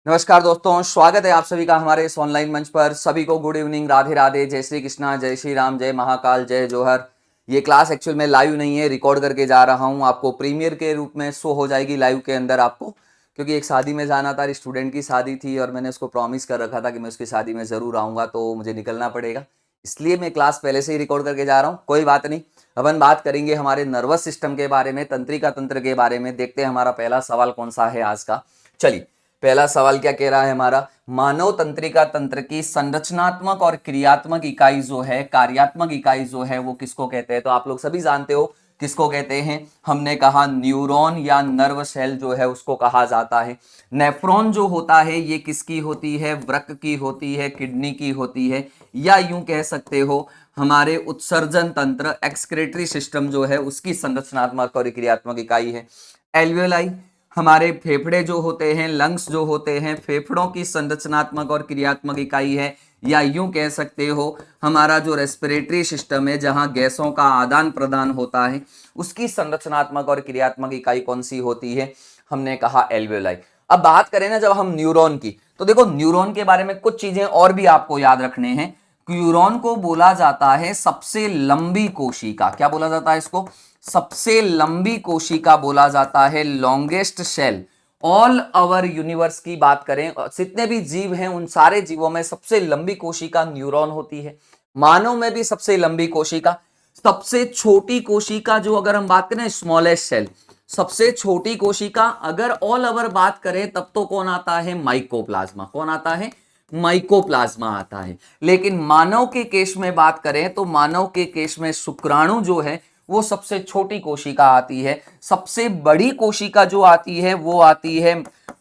नमस्कार दोस्तों, स्वागत है आप सभी का हमारे इस ऑनलाइन मंच पर। सभी को गुड इवनिंग, राधे राधे, जय श्री कृष्णा, जय श्री राम, जय महाकाल, जय जोहर। ये क्लास एक्चुअल में लाइव नहीं है, रिकॉर्ड करके जा रहा हूँ। आपको प्रीमियर के रूप में शो हो जाएगी लाइव के अंदर आपको, क्योंकि एक शादी में जाना था, स्टूडेंट की शादी थी और मैंने उसको प्रॉमिस कर रखा था कि मैं उसकी शादी में ज़रूर आऊँगा, तो मुझे निकलना पड़ेगा, इसलिए मैं क्लास पहले से ही रिकॉर्ड करके जा रहा हूँ। कोई बात नहीं, अपन बात करेंगे हमारे नर्वस सिस्टम के बारे में, तंत्रिका तंत्र के बारे में। देखते हैं हमारा पहला सवाल कौन सा है आज का। चलिए, पहला सवाल क्या कह रहा है हमारा, मानव तंत्रिका तंत्र की संरचनात्मक और क्रियात्मक इकाई जो है, कार्यात्मक इकाई जो है, वो किसको कहते हैं? तो आप लोग सभी जानते हो किसको कहते हैं। हमने कहा न्यूरॉन या नर्व सेल जो है उसको कहा जाता है। नेफ्रॉन जो होता है ये किसकी होती है? वृक्क की होती है, किडनी की होती है, या यूं कह सकते हो हमारे उत्सर्जन तंत्र, एक्सक्रेटरी सिस्टम जो है उसकी संरचनात्मक और क्रियात्मक इकाई है। एल्वियोलाई, हमारे फेफड़े जो होते हैं, लंग्स जो होते हैं, फेफड़ों की संरचनात्मक और क्रियात्मक इकाई है। या यूं कह सकते हो हमारा जो रेस्पिरेटरी सिस्टम है, जहां गैसों का आदान प्रदान होता है, उसकी संरचनात्मक और क्रियात्मक इकाई कौन सी होती है? हमने कहा एल्वियोलाई। अब बात करें ना जब हम न्यूरॉन की, तो देखो न्यूरॉन के बारे में कुछ चीजें और भी आपको याद रखने हैं। न्यूरॉन को बोला जाता है सबसे लंबी कोशिका। क्या बोला जाता है इसको? सबसे लंबी कोशिका बोला जाता है, longest cell. All over universe की बात करें, जितने भी जीव हैं उन सारे जीवों में सबसे लंबी कोशिका न्यूरॉन होती है। मानव में भी सबसे लंबी कोशिका। सबसे छोटी कोशिका जो अगर हम बात करें, स्मॉलेस्ट सेल, सबसे छोटी कोशिका अगर ऑल ओवर बात करें तब तो कौन आता है? माइकोप्लाज्मा। कौन आता है? माइकोप्लाज्मा आता है। लेकिन मानव के केस में बात करें तो मानव के केस में शुक्राणु जो है वो सबसे छोटी कोशिका आती है। सबसे बड़ी कोशिका जो आती है वो आती है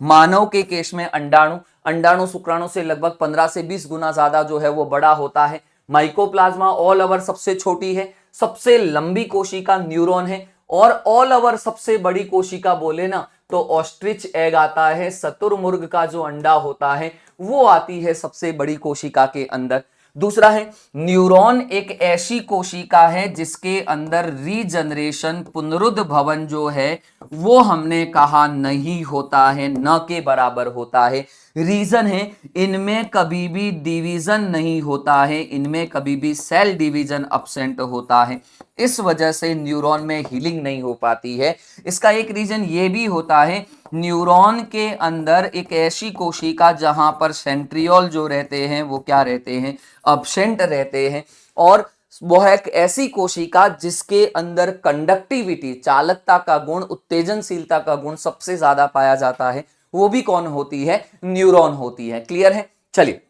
मानव के केस में अंडाणु। अंडाणु शुक्राणु से लगभग 15 से 20 गुना ज्यादा जो है वो बड़ा होता है। माइकोप्लाज्मा ऑल ओवर सबसे छोटी है, सबसे लंबी कोशिका न्यूरॉन है, और ऑल ओवर सबसे बड़ी कोशिका बोले ना तो ऑस्ट्रिच एग आता है, शतुरमुर्ग का जो अंडा होता है वो आती है सबसे बड़ी कोशिका के अंदर। दूसरा है, न्यूरॉन एक ऐसी कोशिका है जिसके अंदर रीजनरेशन, पुनरुद्भवन जो है वो हमने कहा नहीं होता है, न के बराबर होता है। रीजन है, इनमें कभी भी डिवीजन नहीं होता है, इनमें कभी भी सेल डिवीजन अब्सेंट होता है। इस वजह से न्यूरॉन में हीलिंग नहीं हो पाती है। इसका एक रीजन ये भी होता है, न्यूरॉन के अंदर एक ऐसी कोशिका जहां पर सेंट्रियोल जो रहते हैं वो क्या रहते हैं? अब्सेंट रहते हैं। और वह एक ऐसी कोशिका जिसके अंदर कंडक्टिविटी, चालकता का गुण, उत्तेजनशीलता का गुण सबसे ज्यादा पाया जाता है, वो भी कौन होती है? न्यूरॉन होती है। क्लियर है? चलिए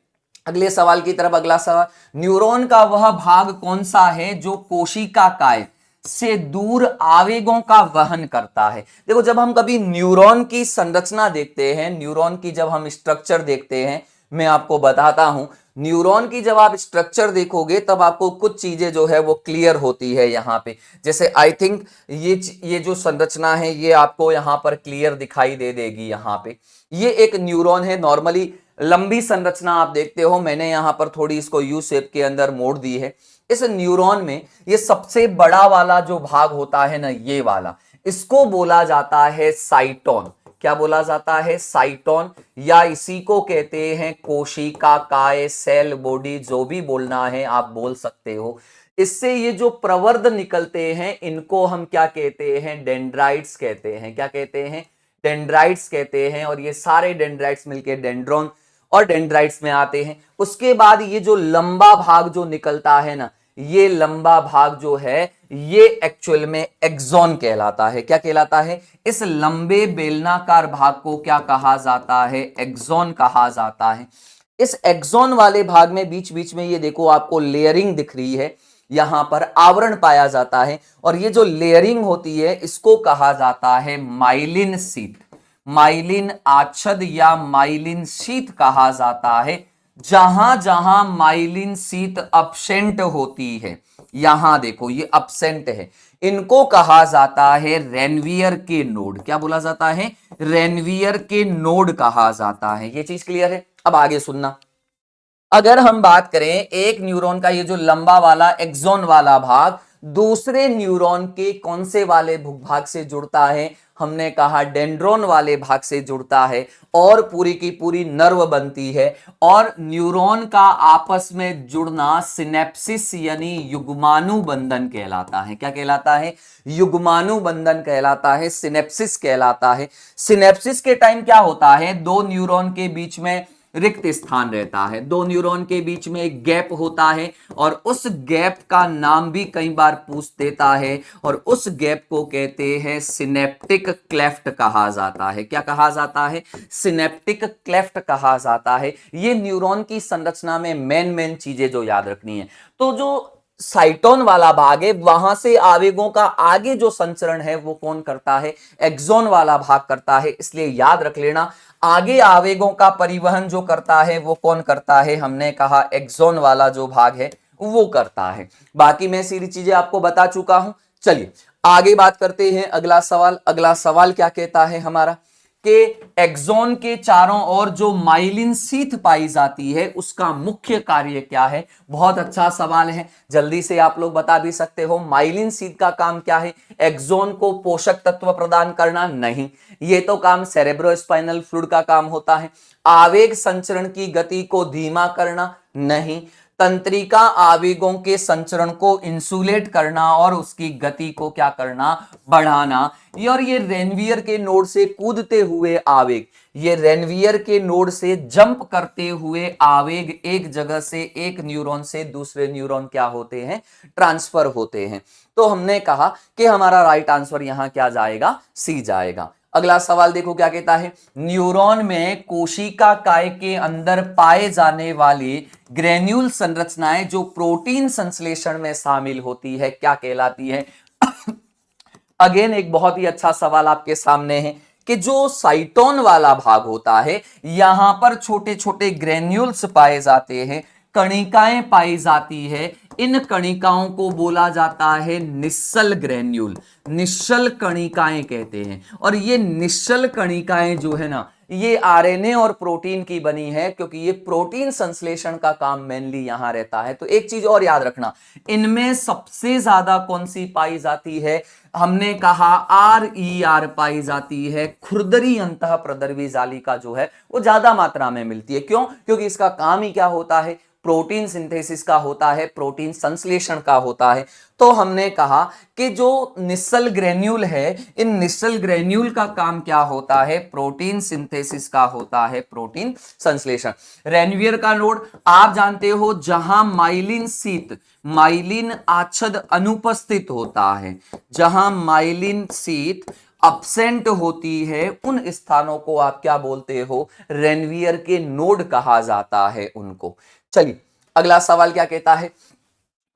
अगले सवाल की तरफ। अगला सवाल, न्यूरॉन का वह भाग कौन सा है जो कोशिका काय से दूर आवेगों का वहन करता है? देखो, जब हम कभी न्यूरॉन की संरचना देखते हैं, न्यूरॉन की जब हम स्ट्रक्चर देखते हैं, मैं आपको बताता हूं, न्यूरॉन की जब आप स्ट्रक्चर देखोगे तब आपको कुछ चीजें जो है वो क्लियर होती है यहां पे। जैसे आई थिंक ये जो संरचना है ये आपको यहां पर क्लियर दिखाई दे देगी। यहां पे ये एक न्यूरॉन है, नॉर्मली लंबी संरचना आप देखते हो, मैंने यहां पर थोड़ी इसको यू शेप के अंदर मोड़ दी है। इस न्यूरॉन में ये सबसे बड़ा वाला जो भाग होता है ना, ये वाला, इसको बोला जाता है साइटोन। क्या बोला जाता है? साइटोन। या इसी को कहते हैं कोशिका काय, सेल बॉडी, जो भी बोलना है आप बोल सकते हो। इससे ये जो प्रवर्ध निकलते हैं इनको हम क्या कहते हैं? डेंड्राइट्स कहते हैं। क्या कहते हैं? डेंड्राइट्स कहते हैं। और ये सारे डेंड्राइट्स मिलके डेंड्रॉन और डेंड्राइट्स में आते हैं। उसके बाद ये जो लंबा भाग जो निकलता है ना, ये लंबा भाग जो है ये एक्चुअल में एक्सॉन कहलाता है। क्या कहलाता है? इस लंबे बेलनाकार भाग को क्या कहा जाता है? एक्सॉन कहा जाता है। इस एक्सॉन वाले भाग में बीच बीच में ये देखो आपको लेयरिंग दिख रही है, यहां पर आवरण पाया जाता है, और ये जो लेयरिंग होती है इसको कहा जाता है माइलिन शीट। माइलिन आच्छद या माइलिन शीट कहा जाता है। जहां जहां माइलिन शीट अब्सेंट होती है, यहां देखो ये अब्सेंट है, इनको कहा जाता है रेनवियर के नोड। क्या बोला जाता है? रेनवियर के नोड कहा जाता है। ये चीज क्लियर है? अब आगे सुनना। अगर हम बात करें एक न्यूरॉन का ये जो लंबा वाला एक्सॉन वाला भाग, दूसरे न्यूरॉन के कौन से वाले भूभाग से जुड़ता है? हमने कहा डेंड्रॉन वाले भाग से जुड़ता है और पूरी की पूरी नर्व बनती है। और न्यूरॉन का आपस में जुड़ना सिनेप्सिस यानी युग्मानुबंधन कहलाता है। क्या कहलाता है? युग्मानुबंधन कहलाता है, सिनेप्सिस कहलाता है। सिनेप्सिस के टाइम क्या होता है? दो न्यूरॉन के बीच में रिक्त स्थान रहता है, दो न्यूरॉन के बीच में एक गैप होता है और उस गैप का नाम भी कई बार पूछ देता है और उस गैप को कहते हैं सिनेप्टिक क्लेफ्ट कहा जाता है। क्या कहा जाता है? सिनेप्टिक क्लेफ्ट कहा जाता है। ये न्यूरॉन की संरचना में मेन चीजें जो याद रखनी है। तो जो साइटोन वाला भाग है वहां से आवेगों का आगे जो संचरण है वो कौन करता है? एक्सोन वाला भाग करता है। इसलिए याद रख लेना, आगे आवेगों का परिवहन जो करता है वो कौन करता है? हमने कहा एक्सोन वाला जो भाग है वो करता है। बाकी मैं सारी चीजें आपको बता चुका हूं। चलिए आगे बात करते हैं। अगला सवाल, अगला सवाल क्या कहता है हमारा कि एक्सोन के चारों ओर जो माइलिन शीथ पाई जाती है उसका मुख्य कार्य क्या है? बहुत अच्छा सवाल है, जल्दी से आप लोग बता भी सकते हो। माइलिन शीथ का काम क्या है? एक्सोन को पोषक तत्व प्रदान करना? नहीं, ये तो काम सेरेब्रोस्पाइनल फ्लूइड का काम होता है। आवेग संचरण की गति को धीमा करना? नहीं। तंत्रिका आवेगों के संचरण को इंसुलेट करना और उसकी गति को क्या करना? बढ़ाना। और ये रेनवियर के नोड से कूदते हुए आवेग, ये रेनवियर के नोड से जंप करते हुए आवेग एक जगह से एक न्यूरॉन से दूसरे न्यूरॉन क्या होते हैं? ट्रांसफर होते हैं। तो हमने कहा कि हमारा राइट आंसर यहां क्या जाएगा? सी जाएगा। अगला सवाल देखो क्या कहता है। न्यूरॉन में कोशिका काय के अंदर पाए जाने वाली ग्रेन्यूल संरचनाएं जो प्रोटीन संश्लेषण में शामिल होती है क्या कहलाती है? अगेन एक बहुत ही अच्छा सवाल आपके सामने है कि जो साइटोन वाला भाग होता है यहां पर छोटे छोटे ग्रेन्यूल्स पाए जाते हैं, कणिकाएं पाई जाती है। इन कणिकाओं को बोला जाता है निश्चल ग्रेन्यूल, निश्चल कणिकाएं कहते हैं। और ये निश्चल कणिकाएं जो है ना, ये आरएनए और प्रोटीन की बनी है, क्योंकि ये प्रोटीन संश्लेषण का काम मेनली यहां रहता है। तो एक चीज और याद रखना, इनमें सबसे ज्यादा कौन सी पाई जाती है? हमने कहा RER पाई जाती है। खुरदरी अंतः प्रदर्वी जालिका जो है वो ज्यादा मात्रा में मिलती है। क्यों? क्योंकि इसका काम ही क्या होता है? प्रोटीन सिंथेसिस का होता है, प्रोटीन संश्लेषण का होता है। तो हमने कहा कि जो निश्चल ग्रेन्यूल है, इन निश्चल ग्रेन्यूल का काम क्या होता है? प्रोटीन सिंथेसिस का होता है, प्रोटीन संश्लेषण। रेनवियर का नोड आप जानते हो, जहां माइलिन शीथ, माइलिन आच्छद अनुपस्थित होता है, जहां माइलिन शीथ अब्सेंट होती है, उन स्थानों को आप क्या बोलते हो? रेनवियर के नोड कहा जाता है उनको। चलिए अगला सवाल क्या कहता है।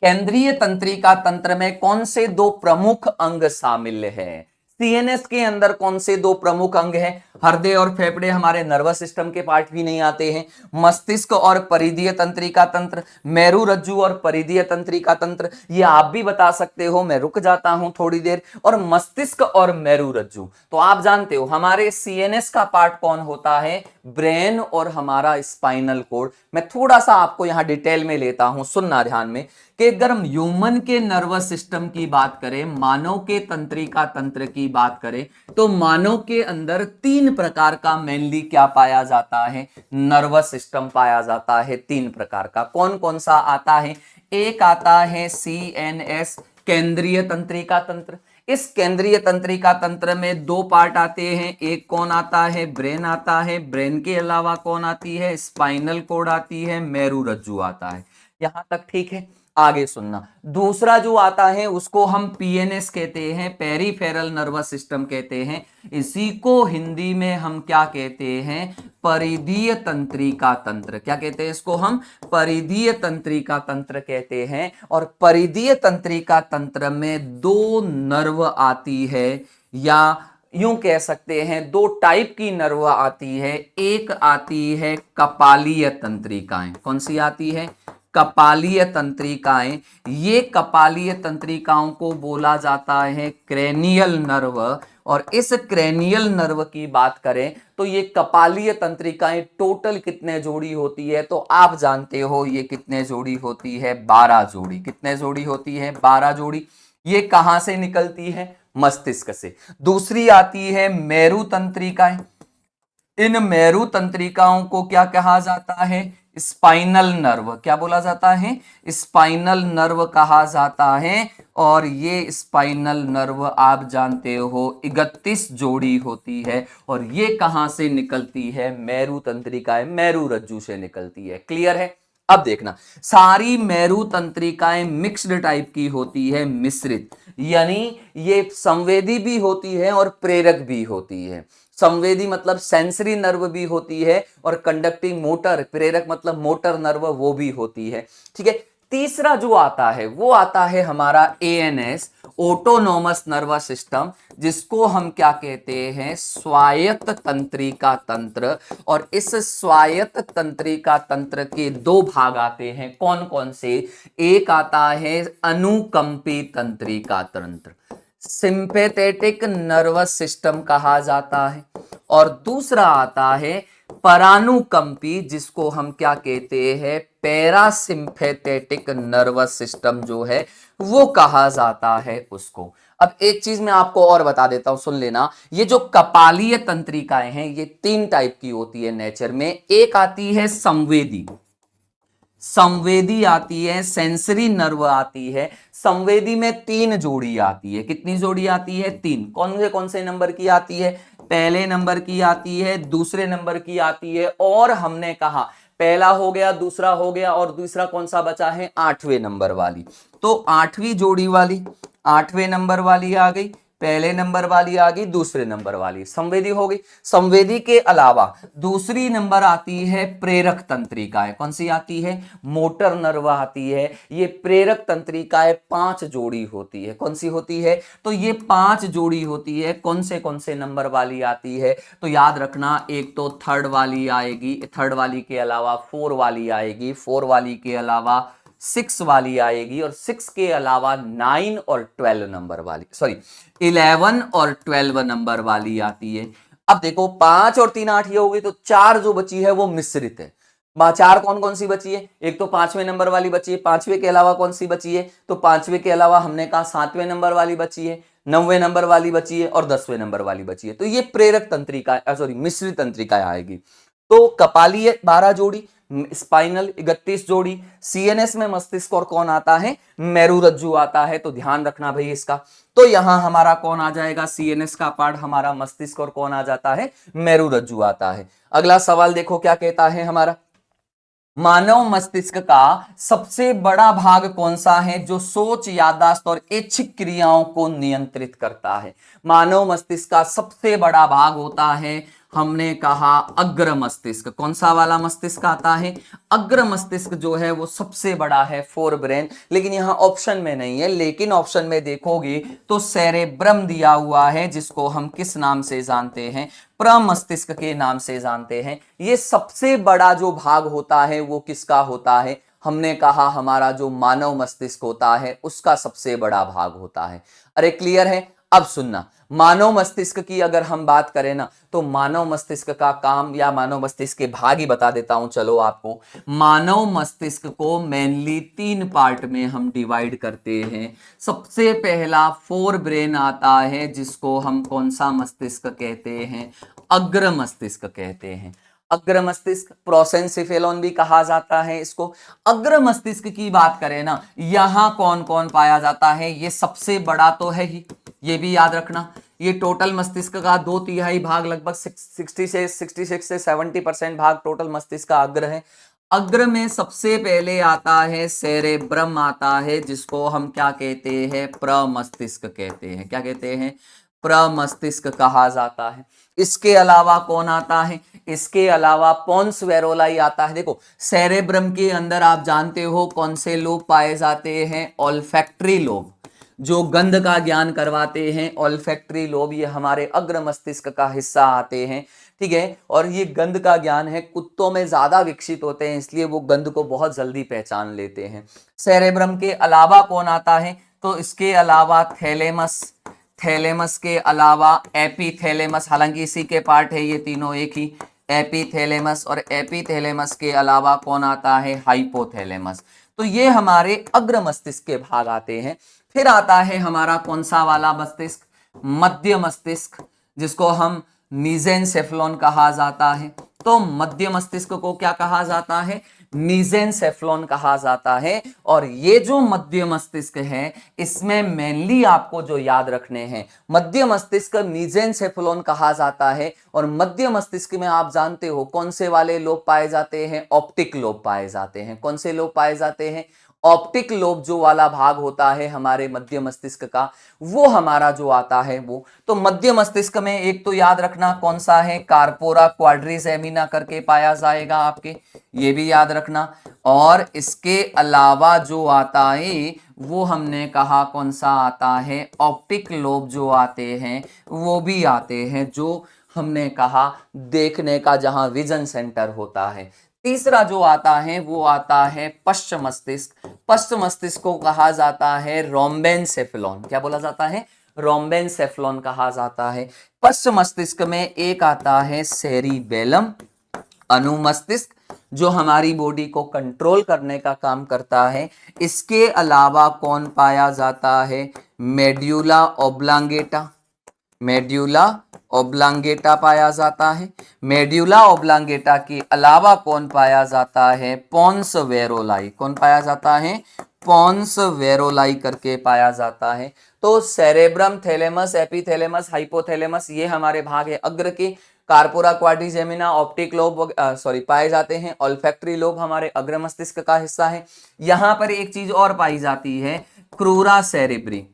केंद्रीय तंत्रिका तंत्र में कौन से दो प्रमुख अंग शामिल हैं? सीएनएस के अंदर कौन से दो प्रमुख अंग हैं? हृदय और फेफड़े हमारे नर्वस सिस्टम के पार्ट भी नहीं आते हैं। मस्तिष्क और परिधीय तंत्रिका तंत्र, मेरु रज्जु और परिधीय तंत्रिका तंत्र, ये आप भी बता सकते हो। मैं रुक जाता हूं थोड़ी देर। और मस्तिष्क और मेरु रज्जु तो आप जानते हो। हमारे सीएनएस का पार्ट कौन होता है? ब्रेन और हमारा स्पाइनल कोड। मैं थोड़ा सा आपको यहां डिटेल में लेता हूं, सुनना ध्यान में, कि अगर हम ह्यूमन के नर्वस सिस्टम की बात करें, मानव के तंत्रिका तंत्र की बात करें, तो मानव के अंदर 3 प्रकार का मेनली क्या पाया जाता है? नर्वस सिस्टम पाया जाता है 3 प्रकार का। कौन कौन सा आता है? एक आता है CNS, केंद्रीय तंत्रिका तंत्र। इस केंद्रीय तंत्रिका तंत्र में 2 पार्ट आते हैं। एक कौन आता है? ब्रेन आता है। ब्रेन के अलावा कौन आती है? स्पाइनल कोड आती है, मेरु रज्जु आता है। यहां तक ठीक है? आगे सुनना। दूसरा जो आता है उसको हम PNS कहते हैं, पेरिफेरल नर्वस सिस्टम कहते हैं। इसी को हिंदी में हम क्या कहते हैं? परिधीय तंत्रिका तंत्र। क्या कहते हैं इसको हम? परिधीय तंत्रिका तंत्र कहते हैं। और परिधीय तंत्रिका तंत्र में 2 नर्व आती है, या यूं कह सकते हैं 2 टाइप की नर्व आती है। एक आती है कपालीय तंत्रिकाएं। कौन सी आती है? कपालीय तंत्रिकाएं, ये कपालीय तंत्रिकाओं को बोला जाता है क्रेनियल नर्व। और इस क्रेनियल नर्व की बात करें तो ये कपालीय तंत्रिकाएं टोटल कितने जोड़ी होती है, तो आप जानते हो ये कितने जोड़ी होती है, 12 जोड़ी। कितने जोड़ी होती है, 12 जोड़ी। ये कहां से निकलती है, मस्तिष्क से। दूसरी आती है मेरु तंत्रिकाएं। इन मेरु तंत्रिकाओं को क्या कहा जाता है, स्पाइनल नर्व। क्या बोला जाता है, स्पाइनल नर्व कहा जाता है। और ये स्पाइनल नर्व आप जानते हो 31 जोड़ी होती है। और ये कहां से निकलती है, मेरु तंत्रिकाएं मेरु रज्जु से निकलती है। क्लियर है। अब देखना, सारी मेरु तंत्रिकाएं मिक्स्ड टाइप की होती है, मिश्रित, यानी ये संवेदी भी होती है और प्रेरक भी होती है। संवेदी मतलब सेंसरी नर्व भी होती है, और कंडक्टिंग मोटर, प्रेरक मतलब मोटर नर्व, वो भी होती है। ठीक है। तीसरा जो आता है वो आता है हमारा एएनएस, ऑटोनोमस नर्वस सिस्टम, जिसको हम क्या कहते हैं, स्वायत्त तंत्रिका तंत्र। और इस स्वायत्त तंत्रिका तंत्र के दो भाग आते हैं, कौन कौन से, एक आता है अनुकंपी तंत्रिका तंत्र, सिंपैथेटिक नर्वस सिस्टम कहा जाता है। और दूसरा आता है परानुकंपी, जिसको हम क्या कहते हैं, पैरासिम्पैथेटिक नर्वस सिस्टम जो है वो कहा जाता है उसको। अब एक चीज मैं आपको और बता देता हूं, सुन लेना। ये जो कपालीय तंत्रिकाएं हैं ये 3 टाइप की होती है नेचर में। एक आती है संवेदी, संवेदी आती है, सेंसरी नर्व आती है। संवेदी में 3 जोड़ी आती है। कितनी जोड़ी आती है, 3। कौन से नंबर की आती है, पहले नंबर की आती है, दूसरे नंबर की आती है, और हमने कहा पहला हो गया, दूसरा हो गया, और दूसरा कौन सा बचा है, 8वें नंबर वाली। तो 8वीं जोड़ी वाली, 8वें नंबर वाली आ गई, पहले नंबर वाली आ गई, दूसरे नंबर वाली संवेदी हो गई। संवेदी के अलावा दूसरी नंबर आती है प्रेरक तंत्रिकाएं। कौन सी आती है, मोटर नर्व आती है। ये प्रेरक तंत्रिकाएं 5 जोड़ी होती है। कौन सी होती है, तो ये 5 जोड़ी होती है। कौन से नंबर वाली आती है, तो याद रखना, एक तो थर्ड वाली आएगी, थर्ड वाली के अलावा 4 वाली आएगी, 4 वाली के अलावा 6 वाली आएगी, और 6 के अलावा 9 और 12 नंबर वाली, सॉरी 11 और 12 नंबर वाली आती है। अब देखो 5 और 3 8 ये हो गई, तो 4 जो बची है वो मिश्रित है। 4 कौन कौन सी बची है, एक तो 5वें नंबर वाली बची है, 5वें के अलावा कौन सी बची है, तो 5वें के अलावा हमने कहा 7वें नंबर वाली बची है, 9वें नंबर वाली बची है, और 10वें नंबर वाली बची है। तो ये प्रेरक तंत्रिका, सॉरी मिश्रित तंत्रिका आएगी। तो कपालीय 12 जोड़ी, स्पाइनल 31 जोड़ी, सीएनएस में मस्तिष्क और कौन आता है, मेरुरज्जु आता है। तो ध्यान रखना भाई इसका। तो यहां हमारा कौन आ जाएगा, सीएनएस का पार्ट हमारा मस्तिष्क, और कौन आ जाता है, मेरुरज्जु आता है। अगला सवाल देखो क्या कहता है हमारा, मानव मस्तिष्क का सबसे बड़ा भाग कौन सा है जो सोच, याददाश्त और ऐच्छिक क्रियाओं को नियंत्रित करता है। मानव मस्तिष्क का सबसे बड़ा भाग होता है, हमने कहा अग्र मस्तिष्क। कौन सा वाला मस्तिष्क आता है, अग्र मस्तिष्क जो है वो सबसे बड़ा है, फोर ब्रेन। लेकिन यहां ऑप्शन में नहीं है, लेकिन ऑप्शन में देखोगे तो सेरेब्रम दिया हुआ है, जिसको हम किस नाम से जानते हैं, प्रमस्तिष्क के नाम से जानते हैं। ये सबसे बड़ा जो भाग होता है वो किसका होता है, हमने कहा हमारा जो मानव मस्तिष्क होता है उसका सबसे बड़ा भाग होता है। अरे क्लियर है। अब सुनना, मानव मस्तिष्क की अगर हम बात करें ना, तो मानव मस्तिष्क का काम, या मानव मस्तिष्क के भाग ही बता देता हूं चलो आपको। मानव मस्तिष्क को मेनली 3 पार्ट में हम डिवाइड करते हैं। सबसे पहला फोर ब्रेन आता है, जिसको हम कौन सा मस्तिष्क कहते हैं, अग्र मस्तिष्क कहते हैं। अग्र मस्तिष्क, प्रोसेंसिफेलॉन भी कहा जाता है इसको। अग्र मस्तिष्क की बात करें ना, यहां कौन कौन पाया जाता है, ये सबसे बड़ा तो है ही, ये भी याद रखना। ये टोटल मस्तिष्क का 2/3 भाग, लगभग 66 से 70% भाग टोटल मस्तिष्क का अग्र है। अग्र में सबसे पहले आता है सेरेब्रम आता है, जिसको हम क्या कहते हैं, प्रमस्तिष्क कहते हैं। क्या कहते हैं, प्रमस्तिष्क कहा जाता है। इसके अलावा कौन आता है, इसके अलावा पोन्स वेरोलाई आता है। देखो सेरेब्रम के अंदर आप जानते हो कौन से लोब पाए जाते हैं, ऑल्फैक्टरी लोब। जो गंध का ज्ञान करवाते हैं, ऑल्फैक्टरी लोब, ये हमारे अग्र मस्तिष्क का हिस्सा आते हैं, ठीक है। और ये गंध का ज्ञान है, कुत्तों में ज्यादा विकसित होते हैं, इसलिए वो गंध को बहुत जल्दी पहचान लेते हैं। सेरेब्रम के अलावा कौन आता है, तो इसके अलावा थैलेमस, थैलेमस के अलावा एपीथैलेमस, हालांकि इसी के पार्ट है ये तीनों एक ही, एपीथैलेमस, और एपीथैलेमस के अलावा कौन आता है, हाइपोथैलेमस। तो ये हमारे अग्र मस्तिष्क के भाग आते हैं। फिर आता है हमारा कौन सा वाला मस्तिष्क, मध्य मस्तिष्क, जिसको हम मीजेनसेफलॉन कहा जाता है। तो मध्य मस्तिष्क को क्या कहा जाता है, मीजेनसेफलॉन कहा जाता है। और ये जो मध्य मस्तिष्क है, इसमें मेनली आपको जो याद रखने हैं, मध्य मस्तिष्क मीजेनसेफलॉन कहा जाता है। और मध्य मस्तिष्क में आप जानते हो कौन से वाले लोब पाए जाते हैं, ऑप्टिक लोब पाए जाते हैं। कौन से लोब पाए जाते हैं, ऑप्टिक लोब जो वाला भाग होता है हमारे मध्य मस्तिष्क का, वो हमारा जो आता है वो। तो मध्य मस्तिष्क में एक तो याद रखना कौन सा है, कार्पोरा क्वाड्रिसेमिना करके पाया जाएगा आपके, ये भी याद रखना। और इसके अलावा जो आता है वो हमने कहा कौन सा आता है, ऑप्टिक लोब जो आते हैं वो भी आते हैं, जो हमने कहा देखने का, जहां विजन सेंटर होता है। तीसरा जो आता है वो आता है पश्च मस्तिष्क। पश्च मस्तिष्क को कहा जाता है रोम्बेनसेफलॉन। क्या बोला जाता है, रोम्बेनसेफलॉन कहा जाता है। पश्च मस्तिष्क में एक आता है सेरिबेलम, अनुमस्तिष्क, जो हमारी बॉडी को कंट्रोल करने का काम करता है। इसके अलावा कौन पाया जाता है, मेड्यूला ओब्लांगेटा, मेड्यूला ओब्लांगेटा पाया जाता है। मेड्यूला ओब्लांगेटा के अलावा कौन पाया जाता है, पोन्स वेरोलाई। कौन पाया जाता है, पोन्स वेरोलाई करके पाया जाता है। तो सेरेब्रम, थैलेमस, एपीथैलेमस, हाइपोथैलेमस, ये हमारे भाग है अग्र के। कार्पोरा क्वाड्रिसेमिना, ऑप्टिक लोब पाए जाते हैं। ऑल्फैक्टरी लोब हमारे अग्र मस्तिष्क का हिस्सा है। यहां पर एक चीज और पाई जाती है, क्रूरा सेरेब्री,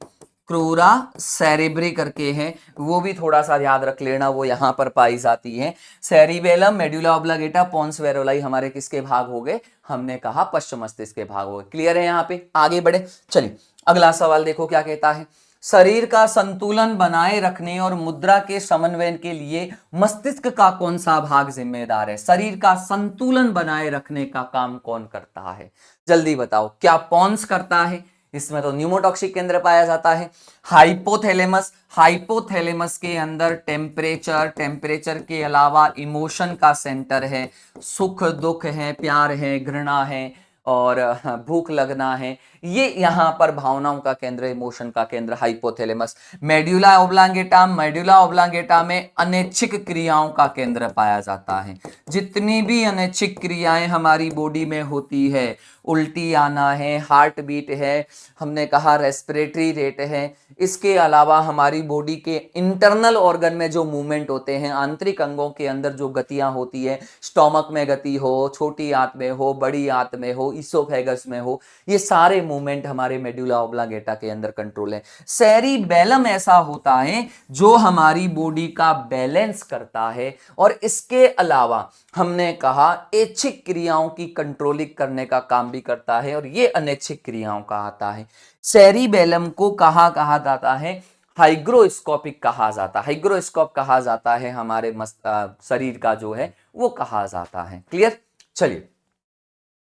क्रूरा सेरेब्री करके है, वो भी थोड़ा सा याद रख लेना, वो यहां पर पाई जाती है। सेरिबेलम, मेडुला ऑब्लांगेटा, पोन्स वेरोलाई हमारे किसके भाग हो गए, हमने कहा पश्चिम मस्तिष्क के भाग हो गए। क्लियर है, यहां पे आगे बढ़े। चलिए अगला सवाल देखो क्या कहता है, शरीर का संतुलन बनाए रखने और मुद्रा के समन्वय के लिए मस्तिष्क का कौन सा भाग जिम्मेदार है। शरीर का संतुलन बनाए रखने का काम कौन करता है, जल्दी बताओ। क्या पोन्स करता है, इसमें तो न्यूमोटॉक्सिक केंद्र पाया जाता है। हाइपोथैलेमस, हाइपोथैलेमस के अंदर टेम्परेचर, टेम्परेचर के अलावा इमोशन का सेंटर है, सुख दुख है, प्यार है, घृणा है, और भूख लगना है, ये यहां पर भावनाओं का केंद्र, इमोशन का केंद्र hypothalamus. Medulla oblongata, medulla oblongata में अनैच्छिक क्रियाओं का केंद्र पाया जाता है। जितनी भी अनैच्छिक क्रियाएं हमारी बॉडी में होती है, उल्टी आना है, हार्ट बीट है, हमने कहा रेस्पिरेटरी रेट है, इसके अलावा हमारी बॉडी के इंटरनल ऑर्गन में जो मूवमेंट होते हैं, आंतरिक अंगों के अंदर जो गतियां होती है, स्टोमक में गति हो, छोटी आंत में हो, बड़ी आंत में हो, इसोफेगस में हो, ये सारे मूवमेंट हमारे मेडुला ऑब्लांगेटा के अंदर कंट्रोल है। सेरिबेलम ऐसा होता है जो हमारी बॉडी का बैलेंस करता है, और इसके अलावा हमने कहा ऐच्छिक क्रियाओं की कंट्रोलिंग करने का काम भी करता है, और ये अनैच्छिक क्रियाओं का आता है। सेरिबेलम को कहा जाता है, हाइग्रोस्कोपिक कहा जाता है, हाइग्रोस्कोप कहा जाता है, हमारे शरीर का जो है वो कहा जाता है। क्लियर। चलिए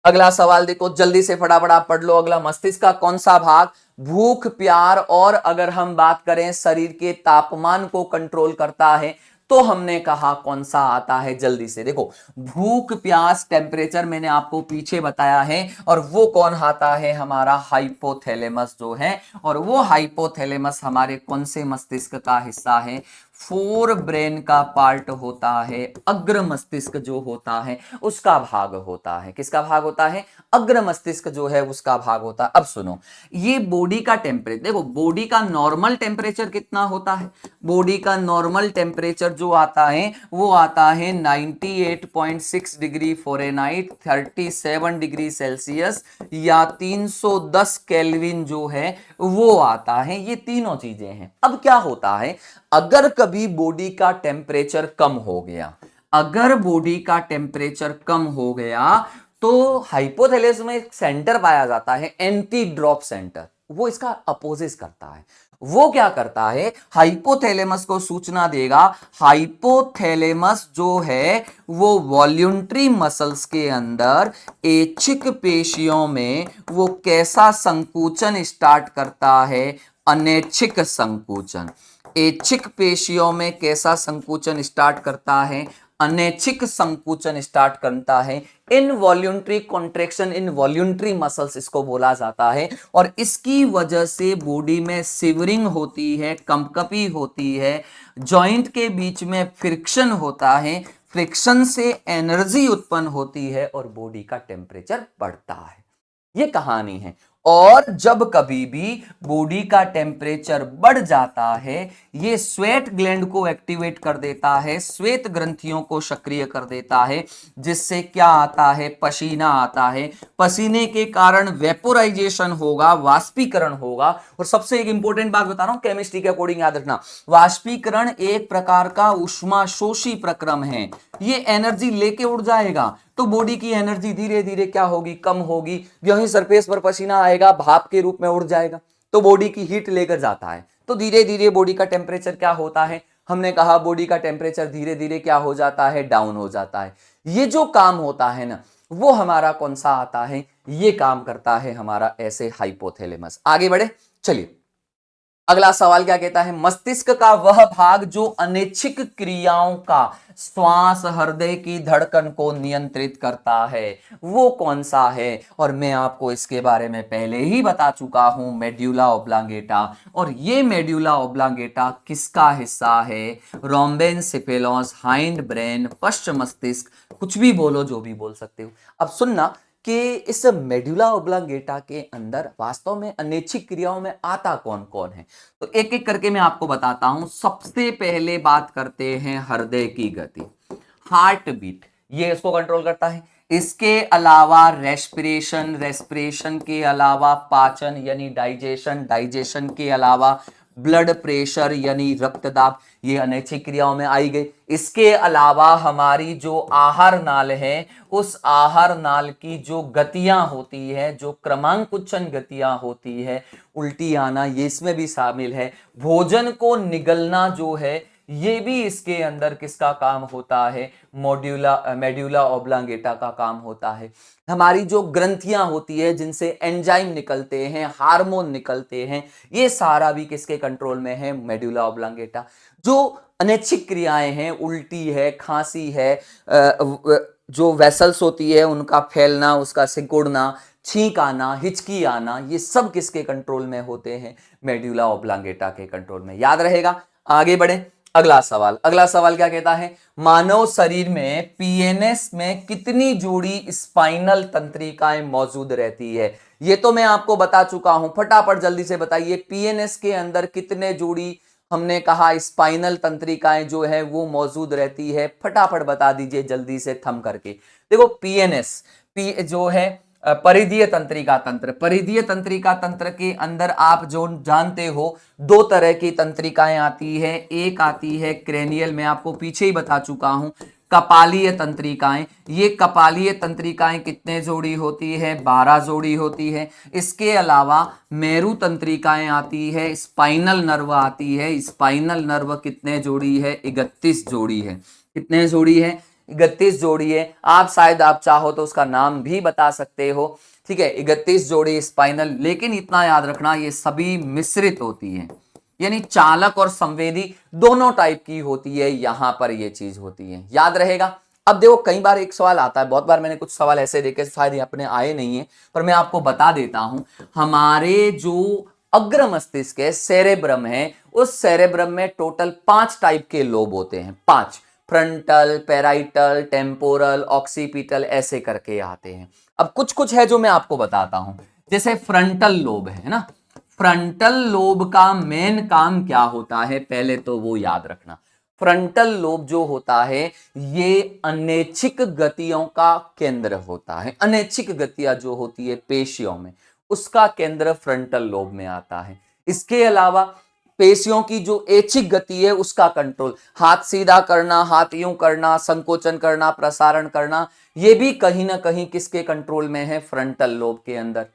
अगला सवाल देखो, जल्दी से फटाफट आप पढ़ लो। अगला, मस्तिष्क का कौन सा भाग भूख, प्यार और अगर हम बात करें शरीर के तापमान को कंट्रोल करता है, तो हमने कहा कौन सा आता है, जल्दी से देखो। भूख, प्यास, टेम्परेचर मैंने आपको पीछे बताया है, और वो कौन आता है, हमारा हाइपोथैलेमस जो है। और वो हाइपोथैलेमस हमारे कौन से मस्तिष्क का हिस्सा है, फोर ब्रेन का पार्ट होता है, अग्र मस्तिष्क जो होता है उसका भाग होता है। किसका भाग होता है, अग्र मस्तिष्क जो है उसका भाग होता है। अब सुनो, ये बॉडी का टेम्परेचर देखो, बॉडी का नॉर्मल टेम्परेचर कितना होता है, बॉडी का नॉर्मल टेम्परेचर जो आता है वो आता है 98.6 डिग्री फ़ारेनहाइट, 37 डिग्री सेल्सियस, या 310 केल्विन जो है वो आता है। ये तीनों चीजें हैं। अब क्या होता है, अगर कभी बॉडी का टेम्परेचर कम हो गया, अगर बॉडी का टेम्परेचर कम हो गया, तो हाइपोथैलेमस में एक सेंटर पाया जाता है, एंटी ड्रॉप सेंटर। वो इसका अपोजिट करता है। वो क्या करता है, हाइपोथैलेमस को सूचना देगा। हाइपोथैलेमस जो है वो वॉल्यूंट्री मसल्स के अंदर ऐच्छिक पेशियों में वो कैसा संकुचन स्टार्ट करता है, अनैच्छिक संकुचन। ऐच्छिक पेशियों में कैसा संकुचन स्टार्ट करता है, अनैच्छिक संकुचन स्टार्ट करता है। इनवॉल्यूंट्री कॉन्ट्रैक्शन, इनवॉल्यूंट्री मसल्स इसको बोला जाता है। और इसकी वजह से बॉडी में सिवरिंग होती है, कंपकपी होती है, जॉइंट के बीच में फ्रिक्शन होता है, फ्रिक्शन से एनर्जी उत्पन्न होती है और बॉडी का टेम्परेचर बढ़ता है। ये कहानी है। और जब कभी भी बॉडी का टेम्परेचर बढ़ जाता है, ये स्वेट ग्लैंड को एक्टिवेट कर देता है, श्वेत ग्रंथियों को सक्रिय कर देता है, जिससे क्या आता है, पसीना आता है। पसीने के कारण वेपोराइजेशन होगा, वाष्पीकरण होगा। और सबसे एक इंपॉर्टेंट बात बता रहा हूं, केमिस्ट्री के अकॉर्डिंग याद रखना, वाष्पीकरण एक प्रकार का ऊष्माशोषी प्रक्रम है। ये एनर्जी लेके उड़ जाएगा, तो बॉडी की एनर्जी धीरे धीरे क्या होगी, कम होगी। यहीं सरफेस पर पसीना आएगा, भाप के रूप में उड़ जाएगा, तो बॉडी की हीट लेकर जाता है। तो धीरे धीरे बॉडी का टेम्परेचर क्या होता है, हमने कहा बॉडी का टेम्परेचर धीरे धीरे क्या हो जाता है, डाउन हो जाता है। ये जो काम होता है ना, वो हमारा कौन सा आता है, ये काम करता है हमारा ऐसे हाइपोथैलेमस। आगे बढ़े, चलिए अगला सवाल क्या कहता है, मस्तिष्क का वह भाग जो अनैच्छिक क्रियाओं का, श्वास, हृदय की धड़कन को नियंत्रित करता है, वो कौन सा है। और मैं आपको इसके बारे में पहले ही बता चुका हूं, मेड्यूला ओब्लांगेटा। और ये मेड्यूला ओब्लांगेटा किसका हिस्सा है, रोम्बेनसेफेलोस, हाइंड ब्रेन, पश्च मस्तिष्क, कुछ भी बोलो, जो भी बोल सकते हो। अब सुनना कि इस मेडुला ओब्लांगेटा के अंदर वास्तव में अनैच्छिक क्रियाओं में आता कौन कौन है, तो एक एक करके मैं आपको बताता हूं। सबसे पहले बात करते हैं हृदय की गति, हार्ट बीट, ये इसको कंट्रोल करता है। इसके अलावा रेस्पिरेशन, रेस्पिरेशन के अलावा पाचन यानी डाइजेशन, डाइजेशन के अलावा ब्लड प्रेशर यानी रक्तदाब, ये अनैच्छिक क्रियाओं में आई गई। इसके अलावा हमारी जो आहार नाल है, उस आहार नाल की जो गतियां होती है, जो क्रमांकुचन गतियां होती है, उल्टी आना, ये इसमें भी शामिल है। भोजन को निगलना जो है, ये भी इसके अंदर किसका काम होता है, मेड्यूला ओब्लांगेटा का काम होता है। हमारी जो ग्रंथियां होती है, जिनसे एंजाइम निकलते हैं, हार्मोन निकलते हैं, ये सारा भी किसके कंट्रोल में है, मेड्यूला ओब्लांगेटा। जो अनैच्छिक क्रियाएं हैं, उल्टी है, खांसी है, जो वेसल्स होती है उनका फैलना, उसका सिकुड़ना, छींक आना, हिचकी आना, ये सब किसके कंट्रोल में होते हैं, मेड्यूला ओब्लांगेटा के कंट्रोल में। याद रहेगा। आगे बढ़े, अगला सवाल। अगला सवाल क्या कहता है, मानव शरीर में पीएनएस में कितनी जोड़ी स्पाइनल तंत्रिकाएं मौजूद रहती है। ये तो मैं आपको बता चुका हूं, फटाफट जल्दी से बताइए, पीएनएस के अंदर कितने जोड़ी, हमने कहा स्पाइनल तंत्रिकाएं जो है वो मौजूद रहती है, फटाफट बता दीजिए जल्दी से थम करके। देखो पीएनएस, पी जो है परिधीय तंत्रिका तंत्र, परिधीय तंत्रिका तंत्र के अंदर आप जो जानते हो, दो तरह की तंत्रिकाएं आती है। एक आती है क्रेनियल, मैं आपको पीछे ही बता चुका हूं, कपालीय तंत्रिकाएं। ये कपालीय तंत्रिकाएं कितने जोड़ी होती है, 12 जोड़ी होती है। इसके अलावा मेरु तंत्रिकाएं आती है, स्पाइनल नर्व आती है। स्पाइनल नर्व कितने जोड़ी है, 31 जोड़ी है। कितने जोड़ी है, 31 जोड़ी है। आप शायद आप चाहो तो उसका नाम भी बता सकते हो, ठीक है, 31 जोड़ी स्पाइनल। लेकिन इतना याद रखना, ये सभी मिश्रित होती है, यानी चालक और संवेदी दोनों टाइप की होती है, यहां पर ये चीज होती है। याद रहेगा। अब देखो कई बार एक सवाल आता है, बहुत बार मैंने कुछ सवाल ऐसे देखे, शायद अपने आए नहीं है, पर मैं आपको बता देता हूं। हमारे जो अग्र मस्तिष्क है, सेरेब्रम है, उस सेरेब्रम में टोटल 5 टाइप के लोब होते हैं, 5, फ्रंटल, पेराइटल, टेम्पोरल, ऑक्सीपिटल, ऐसे करके आते हैं। अब कुछ कुछ है जो मैं आपको बताता हूं, जैसे फ्रंटल लोब है ना, फ्रंटल लोब का मेन काम क्या होता है, पहले तो वो याद रखना। फ्रंटल लोब जो होता है, ये अनैच्छिक गतियों का केंद्र होता है। अनैच्छिक गतियां जो होती है पेशियों में, उसका केंद्र फ्रंटल लोब में आता है। इसके अलावा पेशियों की जो ऐच्छिक गति है, उसका कंट्रोल, हाथ सीधा करना, हाथ यूं करना, संकोचन करना, प्रसारण करना, ये भी कहीं ना कहीं किसके कंट्रोल में है, फ्रंटल लोब के अंदर।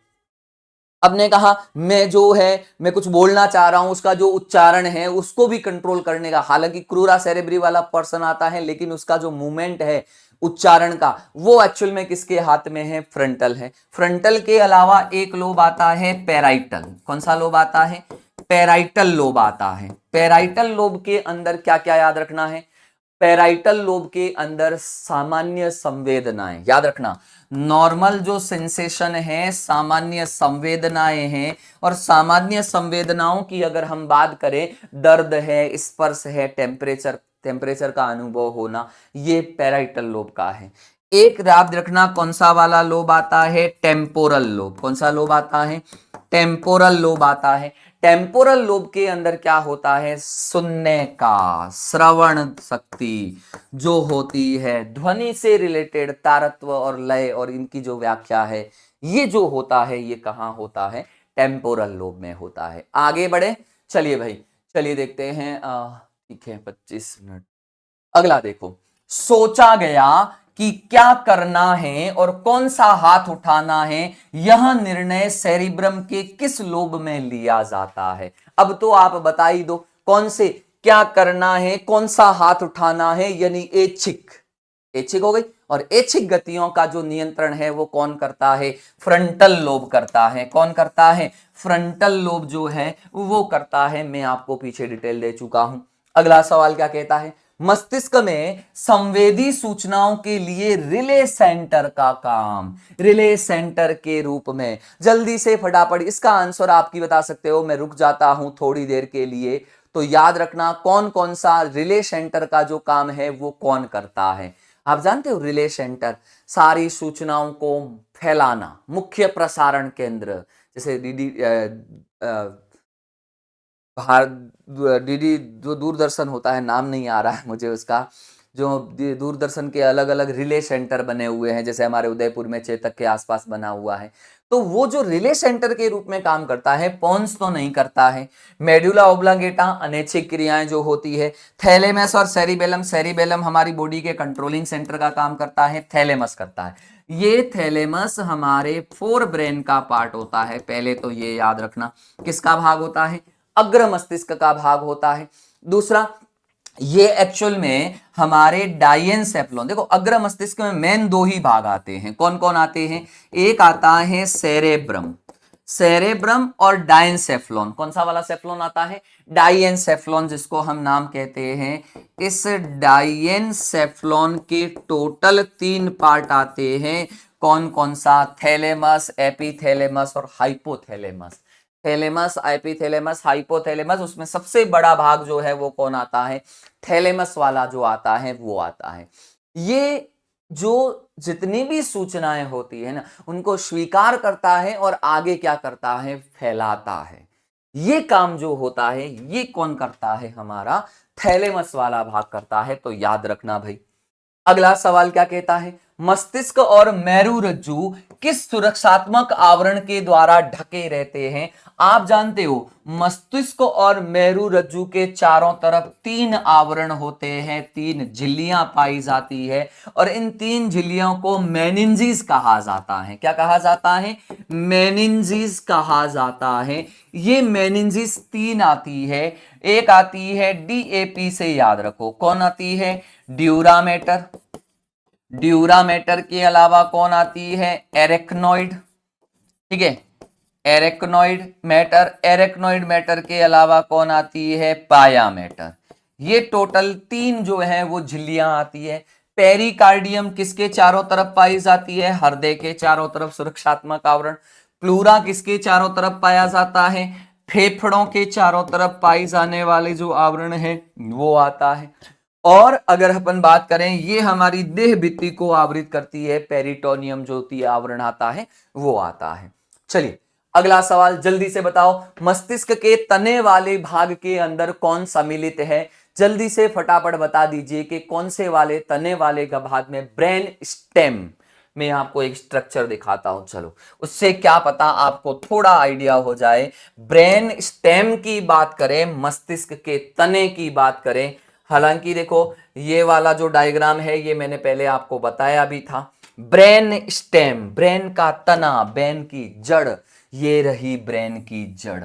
अब ने कहा मैं कुछ बोलना चाह रहा हूं, उसका जो उच्चारण है उसको भी कंट्रोल करने का, हालांकि क्रूरा सेरेब्री वाला पर्सन आता है, लेकिन उसका जो मूवमेंट है उच्चारण का वो एक्चुअल में किसके हाथ में है, फ्रंटल है। फ्रंटल के अलावा एक लोब आता है पैराइटल। कौन सा लोब आता है, पैराइटल लोब आता है। पैराइटल लोब के अंदर क्या क्या याद रखना है, पैराइटल लोब के अंदर सामान्य संवेदनाएं, याद रखना नॉर्मल जो सेंसेशन है सामान्य संवेदनाएं हैं, और सामान्य संवेदनाओं की अगर हम बात करें, दर्द है, स्पर्श है, टेम्परेचर का अनुभव होना, ये पैराइटल लोब का है। एक याद रखना कौन सा वाला लोब आता है, टेम्पोरल लोब। कौन सा लोब आता है, टेम्पोरल लोब आता है। टेम्पोरल लोब के अंदर क्या होता है, सुनने का, श्रवण शक्ति जो होती है, ध्वनि से रिलेटेड तारत्व और लय और इनकी जो व्याख्या है, ये जो होता है ये कहाँ होता है, टेम्पोरल लोब में होता है। आगे बढ़े, चलिए भाई, चलिए देखते हैं। ठीक है, 25 मिनट। अगला देखो, सोचा गया कि क्या करना है और कौन सा हाथ उठाना है, यह निर्णय सेरिब्रम के किस लोब में लिया जाता है। अब तो आप बता ही दो कौन से, क्या करना है, कौन सा हाथ उठाना है, यानी ऐच्छिक, ऐच्छिक हो गई। और ऐच्छिक गतियों का जो नियंत्रण है वो कौन करता है, फ्रंटल लोब करता है। कौन करता है, फ्रंटल लोब जो है वो करता है। मैं आपको पीछे डिटेल दे चुका हूं। अगला सवाल क्या कहता है, मस्तिष्क में संवेदी सूचनाओं के लिए रिले सेंटर का काम, रिले सेंटर के रूप में। जल्दी से फटाफट इसका आंसर आपकी बता सकते हो, मैं रुक जाता हूं थोड़ी देर के लिए। तो याद रखना कौन कौन सा रिले सेंटर का जो काम है वो कौन करता है। आप जानते हो रिले सेंटर सारी सूचनाओं को फैलाना, मुख्य प्रसारण केंद्र, जैसे डीडी जो दूरदर्शन होता है, नाम नहीं आ रहा है मुझे उसका, जो दूरदर्शन के अलग अलग रिले सेंटर बने हुए हैं, जैसे हमारे उदयपुर में चेतक के आसपास बना हुआ है, तो वो जो रिले सेंटर के रूप में काम करता है, पोन्स तो नहीं करता है। मेडुला ओब्लांगेटा अनैच्छिक क्रियाएं जो होती है, थैलेमस और सेरिबेलम, सेरिबेलम हमारी बॉडी के कंट्रोलिंग सेंटर का काम करता है, थैलेमस करता है। ये थैलेमस हमारे फोर ब्रेन का पार्ट होता है। पहले तो ये याद रखना किसका भाग होता है, अग्र मस्तिष्क का भाग होता है। दूसरा, ये एक्चुअल में हमारे डायेनसेफ्लॉन, देखो अग्र मस्तिष्क में मेन दो ही भाग आते हैं। कौन कौन आते हैं, एक आता है सेरेब्रम, सेरेब्रम और डायेनसेफ्लॉन। कौन सा वाला सेफ्लॉन आता है, डायेनसेफ्लॉन, जिसको हम नाम कहते हैं। इस डायेनसेफ्लॉन के टोटल 3 पार्ट आते हैं। कौन कौन सा, थैलेमस, एपिथैलेमस और हाइपोथैलेमस। थैलेमस, एपिथैलेमस, हाइपोथैलेमस, उसमें सबसे बड़ा भाग जो है वो कौन आता है, थैलेमस वाला जो आता है वो आता है। ये जो जितनी भी सूचनाएं होती है ना, उनको स्वीकार करता है और आगे क्या करता है, फैलाता है। ये काम जो होता है ये कौन करता है, हमारा थैलेमस वाला भाग करता है। तो याद रखना भाई। अगला सवाल क्या कहता है, मस्तिष्क और मेरुरज्जु किस सुरक्षात्मक आवरण के द्वारा ढके रहते हैं। आप जानते हो मस्तिष्क और मेरुरज्जु के चारों तरफ 3 आवरण होते हैं, 3 झिल्लियां पाई जाती है, और इन 3 झिल्लियों को मेनिंजीज कहा जाता है। क्या कहा जाता है, मेनिंजीज कहा जाता है। ये मेनिंजीज 3 आती है। एक आती है डीएपी से, याद रखो कौन आती है, ड्यूरामेटर। ड्यूरामेटर के अलावा कौन आती है, एरेक्नोइड। ठीक है, एरेक्नोइड मैटर। एरेक्नोइड मैटर के अलावा कौन आती है, पाया मैटर। ये टोटल 3 जो है वो झिल्लियां आती है। पेरिकार्डियम किसके चारों तरफ पाई जाती है, हृदय के चारों तरफ सुरक्षात्मक आवरण। प्लूरा किसके चारों तरफ पाया जाता है, फेफड़ों के चारों तरफ पाई जाने वाले जो आवरण है वो आता है। और अगर अपन बात करें, ये हमारी देह भित्ति को आवृत करती है, पेरिटोनियम जो आवरण आता है वो आता है। चलिए अगला सवाल जल्दी से बताओ, मस्तिष्क के तने वाले भाग के अंदर कौन सम्मिलित है। जल्दी से फटाफट बता दीजिए कि कौन से वाले तने वाले का भाग में, ब्रेन स्टेम। मैं आपको एक स्ट्रक्चर दिखाता हूं, चलो उससे क्या पता आपको थोड़ा आइडिया हो जाए। ब्रेन स्टेम की बात करें, मस्तिष्क के तने की बात करें, हालांकि देखो ये वाला जो डायग्राम है ये मैंने पहले आपको बताया भी था। ब्रेन स्टेम, ब्रेन का तना, ब्रेन की जड़, ये रही ब्रेन की जड़।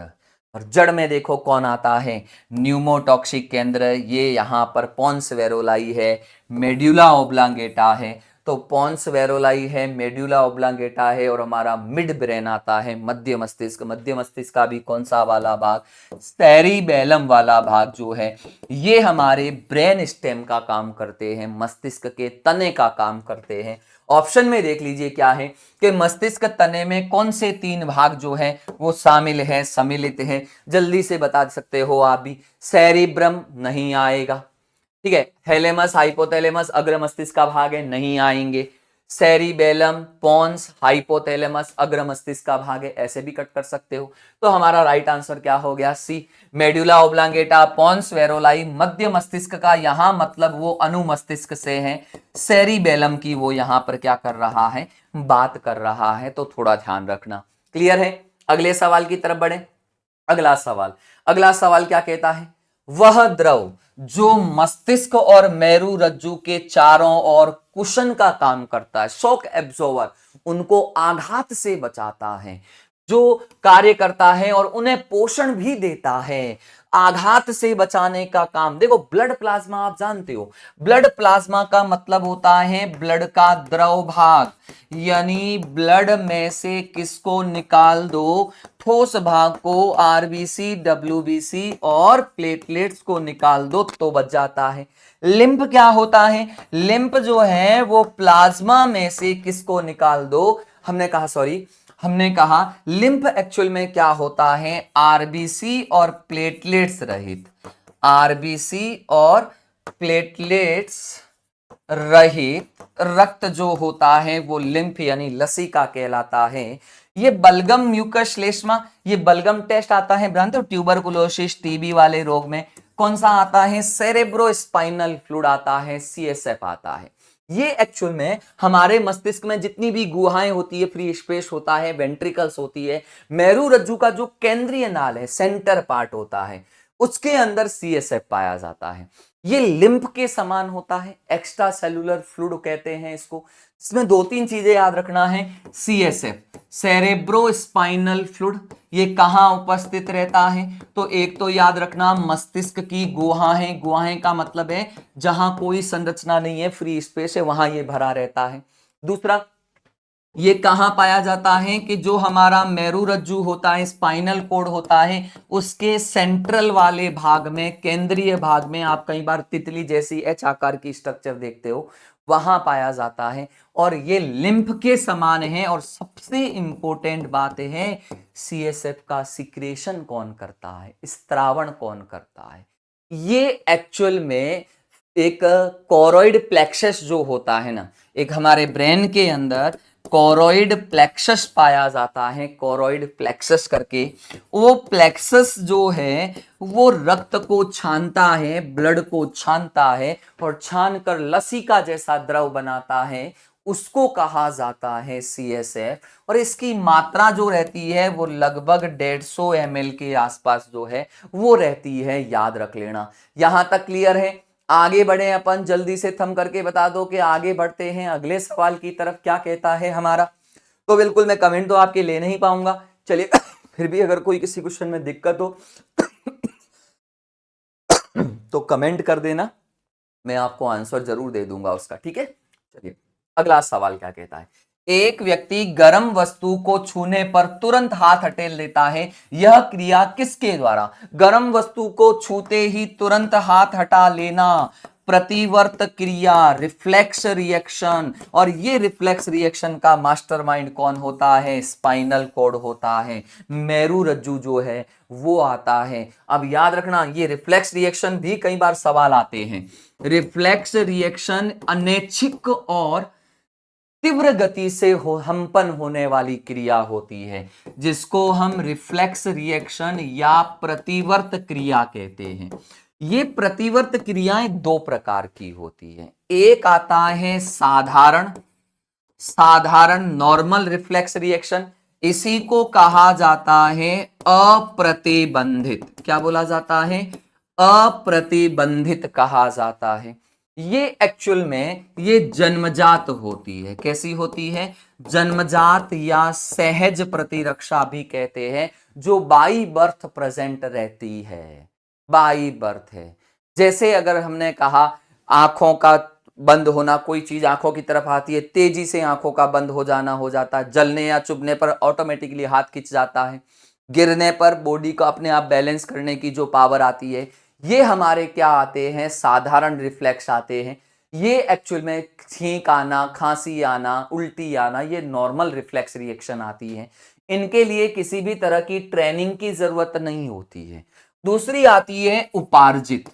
और जड़ में देखो कौन आता है, न्यूमोटॉक्सिक केंद्र, ये यहाँ पर पॉन्स वेरोलाई है, मेड्यूला ओब्लांगेटा है। तो पॉन्स वेरोलाई है, मेड्यूला ओब्लांगेटा है, और हमारा मिड ब्रेन आता है, मध्य मस्तिष्क। मध्य मस्तिष्क का भी कौन सा वाला भाग, सेरिबेलम वाला भाग जो है, ये हमारे ब्रेन स्टेम का काम करते हैं, मस्तिष्क के तने का काम करते हैं। ऑप्शन में देख लीजिए क्या है कि मस्तिष्क तने में कौन से 3 भाग जो है वो शामिल है, सम्मिलित है। जल्दी से बता सकते हो आप भी। सेरिब्रम नहीं आएगा, ठीक है। थैलेमस, हाइपोथैलेमस अग्र मस्तिष्क का भाग है, नहीं आएंगे। सेरिबेलम, पॉन्स, हाइपोथैलेमस अग्र मस्तिष्क का भाग है, ऐसे भी कट कर सकते हो। तो हमारा राइट आंसर क्या हो गया, सी। मेड्यूला ओब्लांगेटा, पॉन्स वेरोलाई मध्य मस्तिष्क का, यहां मतलब वो अनुमस्तिष्क से है। सेरिबेलम की वो यहां पर क्या कर रहा है, बात कर रहा है। तो थोड़ा ध्यान रखना। क्लियर है। अगले सवाल की तरफ बढ़े। अगला सवाल क्या कहता है, वह द्रव जो मस्तिष्क और मेरु रज्जु के चारों ओर कुशन का काम करता है, शॉक एब्जॉर्बर, उनको आघात से बचाता है, जो कार्य करता है और उन्हें पोषण भी देता है, आघात से बचाने का काम। देखो ब्लड प्लाज्मा आप जानते हो, ब्लड प्लाज्मा का मतलब होता है ब्लड का द्रव भाग, यानी ब्लड में से किसको निकाल दो, ठोस भाग को, आरबीसी, डब्ल्यूबीसी और प्लेटलेट्स को निकाल दो तो बच जाता है। लिम्फ क्या होता है, लिम्फ जो है वो प्लाज्मा में से किसको निकाल दो, हमने कहा लिम्फ एक्चुअल में क्या होता है, आरबीसी और प्लेटलेट्स रहित, आरबीसी और प्लेटलेट्स रहित रक्त जो होता है वो लिम्फ यानी लसिका कहलाता है। ये बलगम म्यूकस श्लेष्मा, ये बलगम टेस्ट आता है, जानते हो ट्यूबरकुलोसिस, टीबी वाले रोग में कौन सा आता है, सेरेब्रोस्पाइनल फ्लूइड आता है, सीएसएफ आता है। ये एक्चुअल में हमारे मस्तिष्क में जितनी भी गुहाएं होती है, फ्री स्पेस होता है, वेंट्रिकल्स होती है, मेरु रज्जु का जो केंद्रीय नाल है, सेंटर पार्ट होता है, उसके अंदर सीएसएफ पाया जाता है। ये लिम्फ के समान होता है, एक्स्ट्रा सेलुलर फ्लूइड कहते हैं इसको। इसमें 2-3 चीजें याद रखना है, सीएसएफ, सेरेब्रोस्पाइनल फ्लूइड, ये कहां उपस्थित रहता है, तो एक तो याद रखना मस्तिष्क की गुहाएं, गुहाएं का मतलब है जहां कोई संरचना नहीं है, फ्री स्पेस है, वहां ये भरा रहता है। दूसरा, ये कहां पाया जाता है कि जो हमारा मेरु रज्जु होता है, स्पाइनल कोड होता है, उसके सेंट्रल वाले भाग में, केंद्रीय भाग में, आप कई बार तितली जैसी एच आकार की स्ट्रक्चर देखते हो, वहां पाया जाता है। और ये लिम्फ के समान है। और सबसे इंपॉर्टेंट बात है, सीएसएफ का सिक्रेशन कौन करता है, स्त्रावण कौन करता है, ये एक्चुअल में एक कोरोइड प्लेक्सस जो होता है ना, एक हमारे ब्रेन के अंदर कोरोइड प्लेक्सस पाया जाता है, कोरोइड प्लेक्सस करके। वो प्लेक्सस जो है वो रक्त को छानता है, ब्लड को छानता है, और छान कर लसिका जैसा द्रव बनाता है, उसको कहा जाता है सीएसएफ। और इसकी मात्रा जो रहती है वो लगभग 150 ml के आसपास जो है वो रहती है, याद रख लेना। यहां तक क्लियर है। आगे बढ़े अपन, जल्दी से थम करके बता दो कि आगे बढ़ते हैं अगले सवाल की तरफ, क्या कहता है हमारा। तो बिल्कुल मैं कमेंट तो आपके ले नहीं पाऊंगा, चलिए फिर भी अगर कोई किसी क्वेश्चन में दिक्कत हो तो कमेंट कर देना, मैं आपको आंसर जरूर दे दूंगा उसका, ठीक है। चलिए अगला सवाल क्या कहता है, एक व्यक्ति गर्म वस्तु को छूने पर तुरंत हाथ हटेल देता है, यह क्रिया किसके द्वारा। गर्म वस्तु को छूते ही तुरंत हाथ हटा लेना, प्रतिवर्त क्रिया, रिफ्लेक्स रिएक्शन। और ये रिफ्लेक्स रिएक्शन का मास्टरमाइंड कौन होता है, स्पाइनल कॉर्ड होता है, मेरु रज्जु जो है वो आता है। अब याद रखना, ये रिफ्लेक्स रिएक्शन भी कई बार सवाल आते हैं। रिफ्लेक्स रिएक्शन अनैच्छिक और तीव्र गति से हम्पन होने वाली क्रिया होती है, जिसको हम रिफ्लेक्स रिएक्शन या प्रतिवर्त क्रिया कहते हैं। ये प्रतिवर्त क्रियाएं 2 प्रकार की होती है। एक आता है साधारण नॉर्मल रिफ्लेक्स रिएक्शन, इसी को कहा जाता है अप्रतिबंधित। क्या बोला जाता है, अप्रतिबंधित कहा जाता है। ये एक्चुअल में ये जन्मजात होती है। कैसी होती है? जन्मजात या सहज प्रतिरक्षा भी कहते हैं, जो बाई बर्थ प्रेजेंट रहती है। बाई बर्थ है। जैसे अगर हमने कहा आंखों का बंद होना, कोई चीज आंखों की तरफ आती है, तेजी से आंखों का बंद हो जाना हो जाता है, जलने या चुभने पर ऑटोमेटिकली हाथ खिंच जाता है, गिरने पर बॉडी को अपने आप बैलेंस करने की जो पावर आती है, ये हमारे क्या आते हैं? साधारण रिफ्लेक्स आते हैं। ये एक्चुअल में छींक आना, खांसी आना, उल्टी आना, ये नॉर्मल रिफ्लेक्स रिएक्शन आती है। इनके लिए किसी भी तरह की ट्रेनिंग की जरूरत नहीं होती है। दूसरी आती है उपार्जित।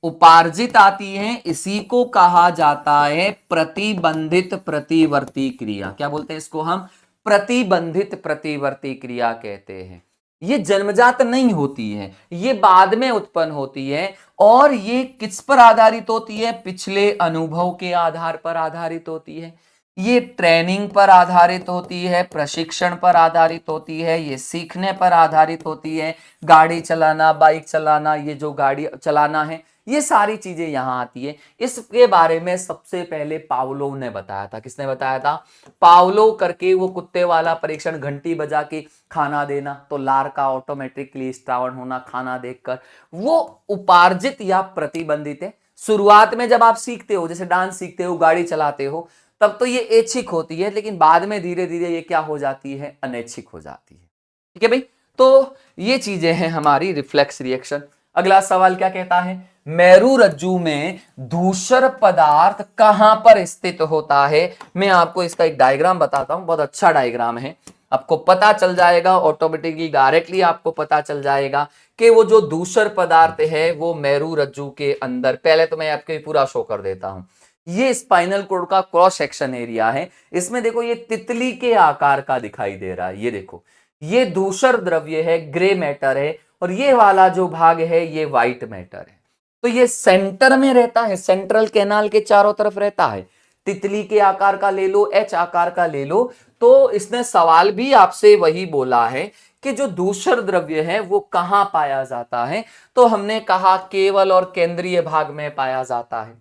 उपार्जित आती है, इसी को कहा जाता है प्रतिबंधित प्रतिवर्ती क्रिया। क्या बोलते हैं इसको हम? प्रतिबंधित प्रतिवर्ती क्रिया कहते हैं। ये जन्मजात नहीं होती है, ये बाद में उत्पन्न होती है। और ये किस पर आधारित होती है? पिछले अनुभव के आधार पर आधारित होती है। ये ट्रेनिंग पर आधारित होती है, प्रशिक्षण पर आधारित होती है, ये सीखने पर आधारित होती है। गाड़ी चलाना, बाइक चलाना, ये जो गाड़ी चलाना है, ये सारी चीजें यहां आती है। इसके बारे में सबसे पहले पावलोव ने बताया था। किसने बताया था? पावलोव करके, वो कुत्ते वाला परीक्षण, घंटी बजा के खाना देना, तो लार का ऑटोमेटिकली श्रावण होना खाना देखकर, वो उपार्जित या प्रतिबंधित है। शुरुआत में जब आप सीखते हो, जैसे डांस सीखते हो, गाड़ी चलाते हो, तब तो ये ऐच्छिक होती है, लेकिन बाद में धीरे धीरे ये क्या हो जाती है? अनैच्छिक हो जाती है। ठीक है भाई? तो ये चीजें हैं हमारी रिफ्लेक्स रिएक्शन। अगला सवाल क्या कहता है? मेरू रज्जु में धूसर पदार्थ कहां पर स्थित होता है? मैं आपको इसका एक डायग्राम बताता हूं, बहुत अच्छा डायग्राम है। आपको पता चल जाएगा ऑटोमेटिकली, डायरेक्टली आपको पता चल जाएगा कि वो जो धूसर पदार्थ है वो मेरू रज्जु के अंदर। पहले तो मैं आपको पूरा शो कर देता हूं। ये स्पाइनल कोड का क्रॉस सेक्शन एरिया है। इसमें देखो ये तितली के आकार का दिखाई दे रहा है। ये देखो, ये धूसर द्रव्य है, ग्रे मैटर है, और ये वाला जो भाग है ये व्हाइट मैटर है। तो ये सेंटर में रहता है, सेंट्रल कैनाल के चारों तरफ रहता है। तितली के आकार का ले लो, एच आकार का ले लो। तो इसने सवाल भी आपसे वही बोला है कि जो धूसर द्रव्य है वो कहां पाया जाता है? तो हमने कहा केवल और केंद्रीय भाग में पाया जाता है।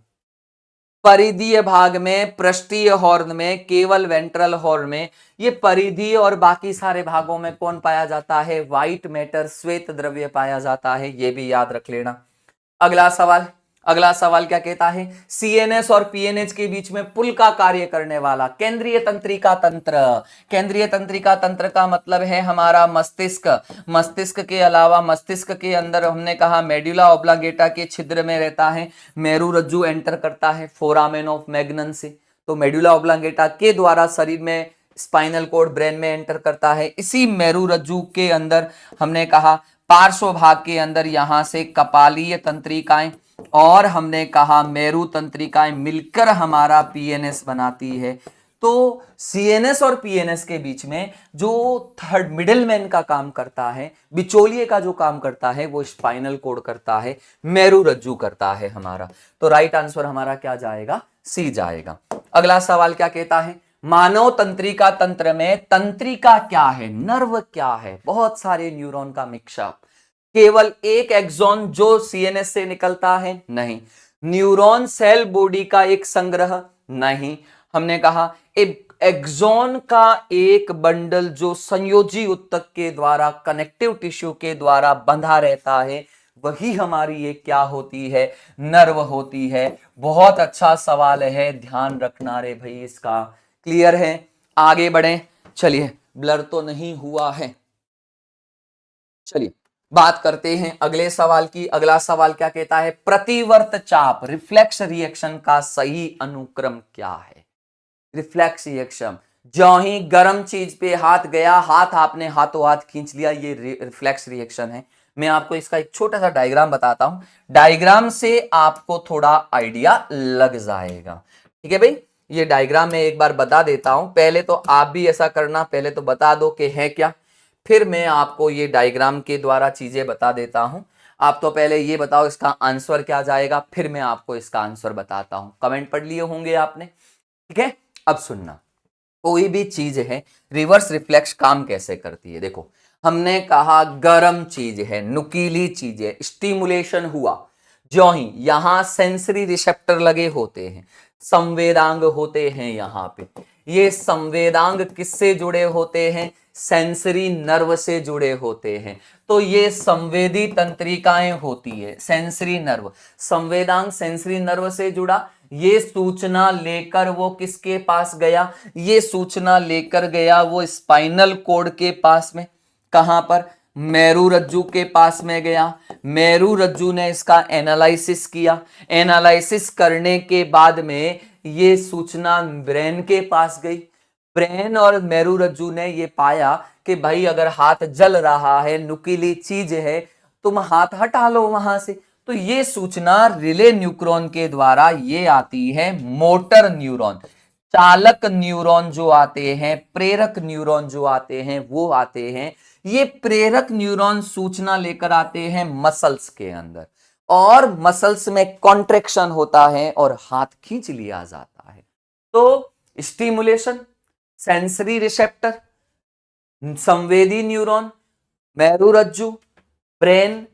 परिधीय भाग में, पृष्ठीय हॉर्न में, केवल वेंट्रल हॉर्न में। ये परिधीय और बाकी सारे भागों में कौन पाया जाता है? व्हाइट मैटर, श्वेत द्रव्य पाया जाता है। ये भी याद रख लेना। अगला सवाल, अगला सवाल क्या कहता है? सीएनएस और पीएनएच के बीच में पुल का कार्य करने वाला केंद्रीय तंत्रिका तंत्र। केंद्रीय तंत्रिका तंत्र का मतलब है हमारा मस्तिष्क। मस्तिष्क के अलावा मस्तिष्क के अंदर हमने कहा मेडुला ऑब्लांगेटा के छिद्र में रहता है। मेरू रज्जु एंटर करता है फोरामेन ऑफ मैग्नन से, तो मेडुला ऑब्लांगेटा के द्वारा शरीर में स्पाइनल कोड ब्रेन में एंटर करता है। इसी मेरू रज्जु के अंदर हमने कहा पार्श्व भाग के अंदर यहां से कपालीय तंत्रिकाएं और हमने कहा मेरू तंत्रिकाएं मिलकर हमारा पीएनएस बनाती है। तो सीएनएस और पीएनएस के बीच में जो थर्ड मिडिलमैन का काम करता है, बिचौलिए का जो काम करता है, वो स्पाइनल कोड करता है, मेरू रज्जु करता है हमारा। तो राइट आंसर हमारा क्या जाएगा? सी जाएगा। अगला सवाल क्या कहता है? मानव तंत्रिका तंत्र में तंत्रिका क्या है, नर्व क्या है? बहुत सारे न्यूरॉन का मिक्सअप। केवल एक एक्सॉन जो सीएनएस से निकलता है? नहीं। न्यूरॉन सेल बॉडी का एक संग्रह? नहीं। हमने कहा एक एक्सॉन का एक बंडल जो संयोजी उत्तक के द्वारा, कनेक्टिव टिश्यू के द्वारा बंधा रहता है, वही हमारी ये क्या होती है? नर्व होती है। बहुत अच्छा सवाल है, ध्यान रखना रे भाई इसका। क्लियर है? आगे बढ़े। चलिए, ब्लर तो नहीं हुआ है। चलिए बात करते हैं अगले सवाल की। अगला सवाल क्या कहता है? प्रतिवर्त चाप, रिफ्लेक्स रिएक्शन का सही अनुक्रम क्या है? रिफ्लेक्स रिएक्शन, जो ही गर्म चीज पे हाथ गया, हाथ आपने हाथों हाथ खींच लिया, ये रिफ्लेक्स रिएक्शन है। मैं आपको इसका एक छोटा सा डायग्राम बताता हूं, डायग्राम से आपको थोड़ा आइडिया लग जाएगा। ठीक है भाई? ये डायग्राम मैं एक बार बता देता हूं, पहले तो आप भी ऐसा करना, पहले तो बता दो कि है क्या, फिर मैं आपको ये डायग्राम के द्वारा चीजें बता देता हूं। आप तो पहले ये बताओ इसका आंसर क्या जाएगा, फिर मैं आपको इसका आंसर बताता हूं। कमेंट पढ़ लिए होंगे आपने? ठीक है, अब सुनना। कोई भी चीज है, रिवर्स रिफ्लेक्स काम कैसे करती है? देखो, हमने कहा गरम चीज है, नुकीली चीज है, स्टिमुलेशन हुआ, ज्यों ही यहां सेंसरी रिसेप्टर लगे होते हैं, संवेदांग होते हैं यहाँ पे, ये संवेदांग किससे जुड़े होते हैं, सेंसरी नर्व से जुड़े होते हैं। तो ये संवेदी तंत्रिकाएं होती है, सेंसरी नर्व, संवेदांग सेंसरी नर्व से जुड़ा, ये सूचना लेकर वो किसके पास गया, ये सूचना लेकर गया वो स्पाइनल कोड के पास में, कहां पर, मेरू रज्जु के पास में गया। मेरू रज्जु ने इसका एनालिसिस किया, एनालिसिस करने के बाद में ये सूचना ब्रेन के पास गई। ब्रेन और मेरू रज्जु ने ये पाया कि भाई अगर हाथ जल रहा है, नुकीली चीज है, तुम हाथ हटा लो वहां से। तो ये सूचना रिले न्यूक्रॉन के द्वारा ये आती है मोटर न्यूरॉन, चालक न्यूरॉन जो आते हैं, प्रेरक न्यूरॉन जो आते हैं वो आते हैं। ये प्रेरक न्यूरॉन सूचना लेकर आते हैं मसल्स के अंदर, और मसल्स में कॉन्ट्रेक्शन होता है और हाथ खींच लिया जाता है। तो स्टिमुलेशन, सेंसरी रिसेप्टर, संवेदी न्यूरॉन, मेरुरज्जु, ब्रेन,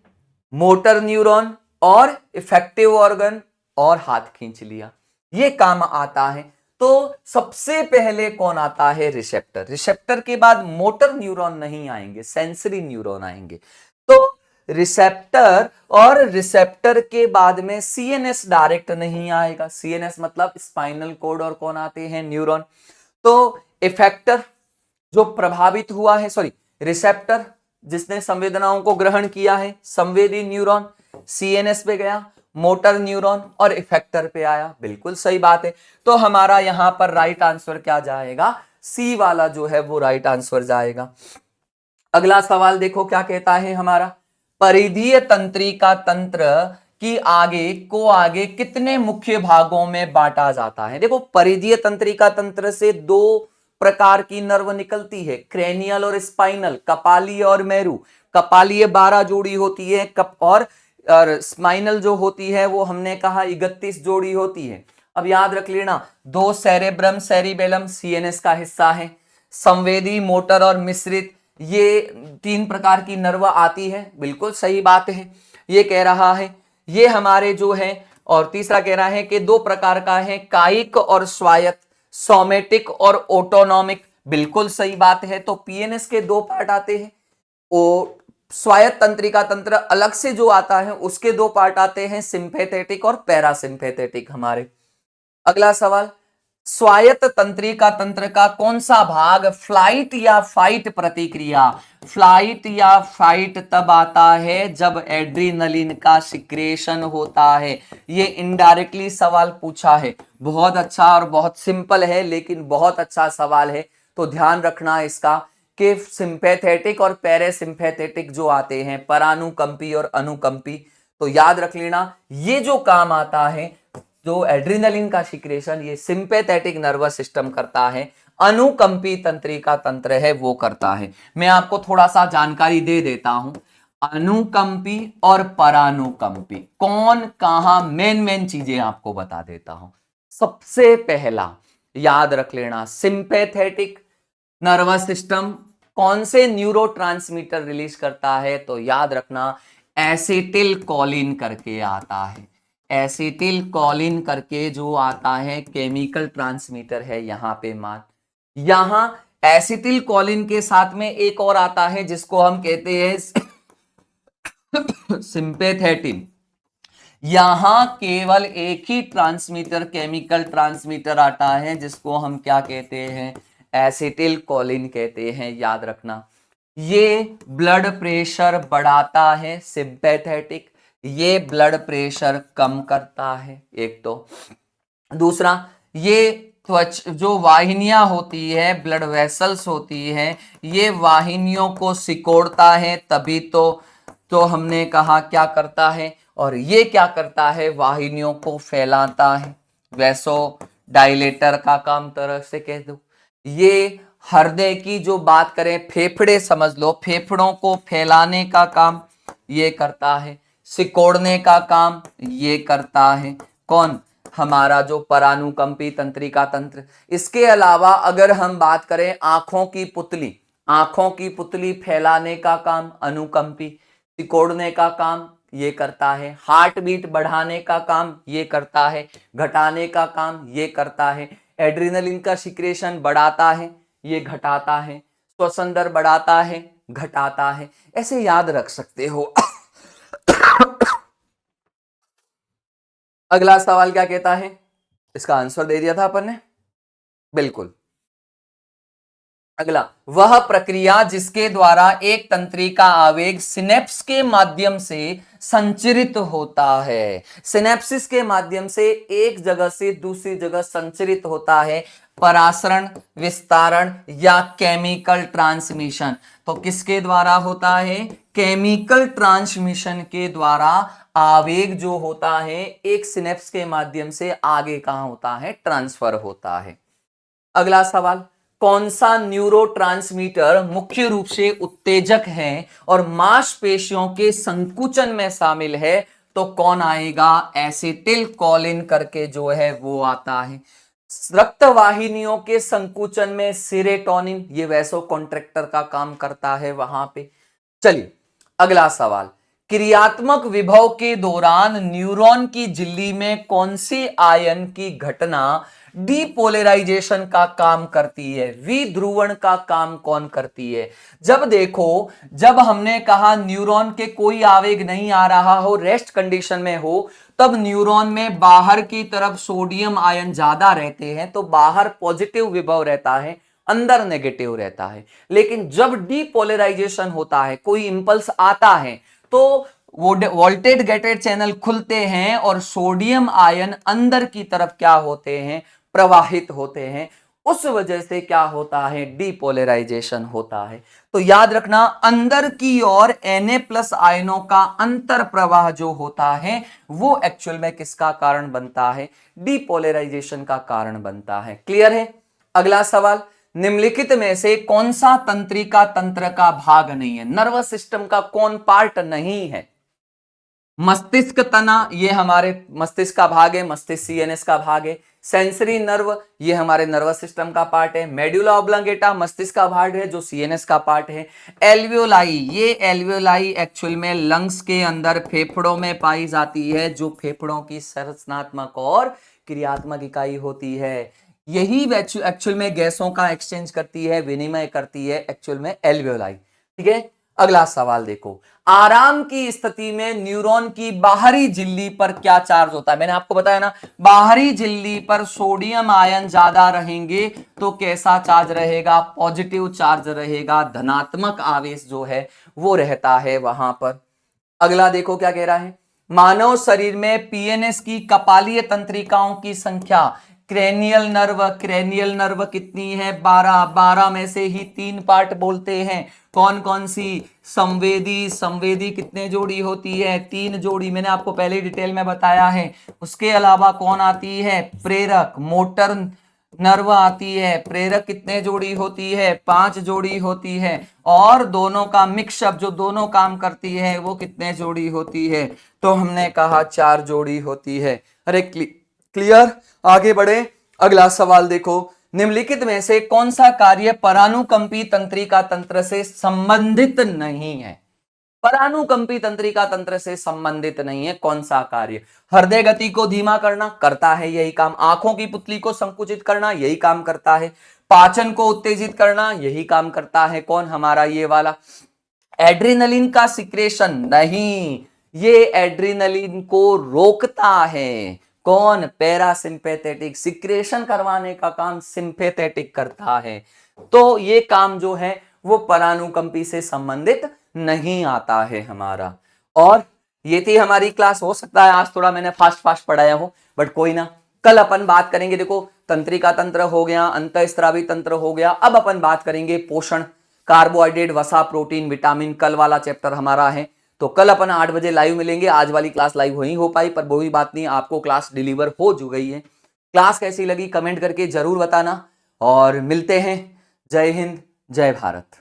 मोटर न्यूरॉन और इफेक्टिव ऑर्गन, और हाथ खींच लिया, ये काम आता है। तो सबसे पहले कौन आता है, रिसेप्टर। रिसेप्टर के बाद मोटर न्यूरॉन नहीं आएंगे, सेंसरी न्यूरॉन आएंगे। तो रिसेप्टर, और रिसेप्टर के बाद में सीएनएस डायरेक्ट नहीं आएगा, सीएनएस मतलब स्पाइनल कोड, और कौन आते हैं, न्यूरॉन। तो इफेक्टर जो प्रभावित हुआ है, सॉरी रिसेप्टर जिसने संवेदनाओं को ग्रहण किया है, संवेदी न्यूरॉन, सीएनएस पे गया, मोटर न्यूरॉन और इफेक्टर पे आया, बिल्कुल सही बात है। तो हमारा यहां पर राइट आंसर क्या जाएगा, सी वाला जो है वो राइट आंसर जाएगा। अगला सवाल देखो क्या कहता है हमारा, परिधीय तंत्रिका तंत्र की आगे कितने मुख्य भागों में बांटा जाता है। देखो परिधीय तंत्रिका तंत्र से दो प्रकार की नर्व निकलती है, क्रेनियल और स्पाइनल, कपालीय और मेरू। कपालीय 12 जोड़ी होती है, और स्पाइनल जो होती है वो हमने कहा 31 जोड़ी होती है। अब याद रख लेना, दो सेरेब्रम सेरिबेलम सीएनएस का हिस्सा है, संवेदी, मोटर और मिश्रित, ये 3 प्रकार की नर्व आती है, बिल्कुल सही बात है। ये कह रहा है ये हमारे जो है, और तीसरा कह रहा है कि 2 प्रकार का है, कायिक और स्वायत्त, सोमेटिक और ऑटोनॉमिक, बिल्कुल सही बात है। तो पीएनएस के 2 पार्ट आते हैं, वो स्वायत्त तंत्रिका तंत्र अलग से जो आता है उसके 2 पार्ट आते हैं, सिंपैथेटिक और पैरासिम्पैथेटिक हमारे। अगला सवाल, स्वायत्त तंत्रिका तंत्र का कौन सा भाग फ्लाइट या फाइट प्रतिक्रिया, फ्लाइट या फाइट तब आता है जब एड्रीनलिन का सिक्रेशन होता है। ये इनडायरेक्टली सवाल पूछा है, बहुत अच्छा और बहुत सिंपल है, लेकिन बहुत अच्छा सवाल है। तो ध्यान रखना इसका कि सिंपैथेटिक और पैरासिम्पैथेटिक जो आते हैं, परानुकंपी और अनुकंपी, तो याद रख लेना ये जो काम आता है, जो एड्रिनलिन का सिक्रेशन, ये सिंपैथेटिक नर्वस सिस्टम करता है, अनुकंपी तंत्रिका तंत्र है वो करता है। मैं आपको थोड़ा सा जानकारी दे देता हूं, अनुकंपी और परानुकंपी कौन कहां, मेन चीजें आपको बता देता हूं। सबसे पहला याद रख लेना, सिंपैथेटिक नर्वस सिस्टम कौन से न्यूरोट्रांसमीटर रिलीज करता है, तो याद रखना एसिटिल कोलिन करके आता है, एसिटिल कोलिन करके जो आता है केमिकल ट्रांसमीटर है यहां पे मान। यहां एसिटिल कोलिन के साथ में एक और आता है जिसको हम कहते हैं सिंपैथेटिन। यहां केवल एक ही ट्रांसमीटर, केमिकल ट्रांसमीटर आता है जिसको हम क्या कहते हैं, एसिटिल कोलिन कहते हैं, याद रखना। ये ब्लड प्रेशर बढ़ाता है सिंपैथेटिक, ये ब्लड प्रेशर कम करता है, एक तो। दूसरा, ये त्वच जो वाहिनियां होती है, ब्लड वेसल्स होती है, ये वाहिनियों को सिकोड़ता है, तभी तो हमने कहा क्या करता है, और ये क्या करता है, वाहिनियों को फैलाता है, वैसो डायलेटर का काम तरह से कह दो। ये हृदय की जो बात करें, फेफड़े समझ लो, फेफड़ों को फैलाने का काम ये करता है, सिकोड़ने का काम ये करता है, कौन, हमारा जो परानुकंपी तंत्रिका तंत्र। इसके अलावा अगर हम बात करें आंखों की पुतली, आंखों की पुतली फैलाने का काम अनुकंपी, सिकोड़ने का काम ये करता है, हार्ट बीट बढ़ाने का काम ये करता है, घटाने का काम ये करता है, एड्रेनलिन का सिक्रेशन बढ़ाता है, ये घटाता है, श्वसन दर बढ़ाता है, घटाता है, ऐसे याद रख सकते हो। अगला सवाल क्या कहता है, इसका आंसर दे दिया था अपन ने, बिल्कुल। अगला, वह प्रक्रिया जिसके द्वारा एक तंत्रिका आवेग सिनेप्स के माध्यम से संचरित होता है, सिनेप्सिस के माध्यम से एक जगह से दूसरी जगह संचरित होता है, परासरण, विस्तारण या केमिकल ट्रांसमिशन। तो किसके द्वारा होता है, केमिकल ट्रांसमिशन के द्वारा आवेग जो होता है एक सिनेप्स के माध्यम से आगे कहां होता है, ट्रांसफर होता है। अगला सवाल, कौन सा न्यूरोट्रांसमीटर मुख्य रूप से उत्तेजक है और मांसपेशियों के संकुचन में शामिल है, तो कौन आएगा, एसिटिल कोलिन करके जो है वो आता है। रक्त वाहिनियों के संकुचन में सेरोटोनिन, ये वैसो कॉन्ट्रैक्टर का काम करता है वहां पे। चलिए अगला सवाल, क्रियात्मक विभव के दौरान न्यूरॉन की झिल्ली में कौन सी आयन की घटना डीपोलराइजेशन का काम करती है, विध्रुवण का काम कौन करती है। जब देखो, जब हमने कहा न्यूरॉन के कोई आवेग नहीं आ रहा हो, रेस्ट कंडीशन में हो, तब न्यूरॉन में बाहर की तरफ सोडियम आयन ज्यादा रहते हैं, तो बाहर पॉजिटिव विभव रहता है, अंदर नेगेटिव रहता है। लेकिन जब डीपोलराइजेशन होता है, कोई इंपल्स आता है, तो वो वोल्टेज गेटेड चैनल खुलते हैं और सोडियम आयन अंदर की तरफ क्या होते हैं, प्रवाहित होते हैं। उस वजह से क्या होता है, डीपोलराइजेशन होता है। तो याद रखना, अंदर की ओर Na+ आयनों का अंतर प्रवाह जो होता है वो एक्चुअल में किसका कारण बनता है, डीपोलराइजेशन का कारण बनता है। क्लियर है। अगला सवाल, निम्नलिखित में से कौन सा तंत्रिका तंत्र का भाग नहीं है, नर्वस सिस्टम का कौन पार्ट नहीं है। मस्तिष्क तना, ये हमारे मस्तिष्क का भाग है, मस्तिष्क CNS का भाग है। सेंसरी नर्व, ये हमारे नर्वस सिस्टम का पार्ट है। मेडुला ऑब्लंगेटा मस्तिष्क का भाग है जो CNS का पार्ट है। एल्वियोलाई, ये एल्वियोलाई एक्चुअल में लंग्स के अंदर फेफड़ों में पाई जाती है, जो फेफड़ों की संरचनात्मक और क्रियात्मक इकाई होती है। यही एक्चुअल में गैसों का एक्सचेंज करती है, विनिमय करती है, एक्चुअल में एल्वियोलाई। ठीक है। अगला सवाल देखो, आराम की स्थिति में न्यूरॉन की बाहरी झिल्ली पर क्या चार्ज होता है। मैंने आपको बताया ना, बाहरी झिल्ली पर सोडियम आयन ज्यादा रहेंगे तो कैसा चार्ज रहेगा, पॉजिटिव चार्ज रहेगा, धनात्मक आवेश जो है वो रहता है वहां पर। अगला देखो क्या कह रहा है, मानव शरीर में PNS की कपालीय तंत्रिकाओं की संख्या, क्रेनियल नर्व कितनी है, 12 में से ही 3 पार्ट बोलते हैं। कौन कौन सी, संवेदी कितने जोड़ी होती है, 3 जोड़ी, मैंने आपको पहले डिटेल में बताया है। उसके अलावा कौन आती है, प्रेरक, मोटर नर्व आती है। प्रेरक कितने जोड़ी होती है, 5 जोड़ी होती है। और दोनों का मिक्सअप जो दोनों काम करती है वो कितने जोड़ी होती है, तो हमने कहा 4 जोड़ी होती है। अरे क्लियर। आगे बढ़े, अगला सवाल देखो, निम्नलिखित में से कौन सा कार्य परानुकंपी तंत्रिका तंत्र से संबंधित नहीं है, परानुकंपी तंत्रिका तंत्र से संबंधित नहीं है, कौन सा कार्य। हृदय गति को धीमा करना, करता है यही काम। आंखों की पुतली को संकुचित करना, यही काम करता है। पाचन को उत्तेजित करना, यही काम करता है कौन, हमारा ये वाला। एड्रेनलिन का सिक्रेशन नहीं, ये एड्रेनलिन को रोकता है कौन, पैरासिम्पैथेटिक। सिक्रेशन करवाने का काम सिंपैथेटिक करता है। तो ये काम जो है वो परानुकंपी से संबंधित नहीं आता है हमारा। और ये थी हमारी क्लास। हो सकता है आज थोड़ा मैंने फास्ट पढ़ाया हो, बट कोई ना, कल अपन बात करेंगे। देखो, तंत्रिका तंत्र हो गया, अंतःस्रावी तंत्र हो गया, अब अपन बात करेंगे पोषण, कार्बोहाइड्रेट, वसा, प्रोटीन, विटामिन। कल वाला चैप्टर हमारा है, तो कल अपन 8 बजे लाइव मिलेंगे। आज वाली क्लास लाइव नहीं हो पाई, पर कोई बात नहीं, आपको क्लास डिलीवर हो गई है। क्लास कैसी लगी कमेंट करके जरूर बताना, और मिलते हैं। जय हिंद, जय भारत।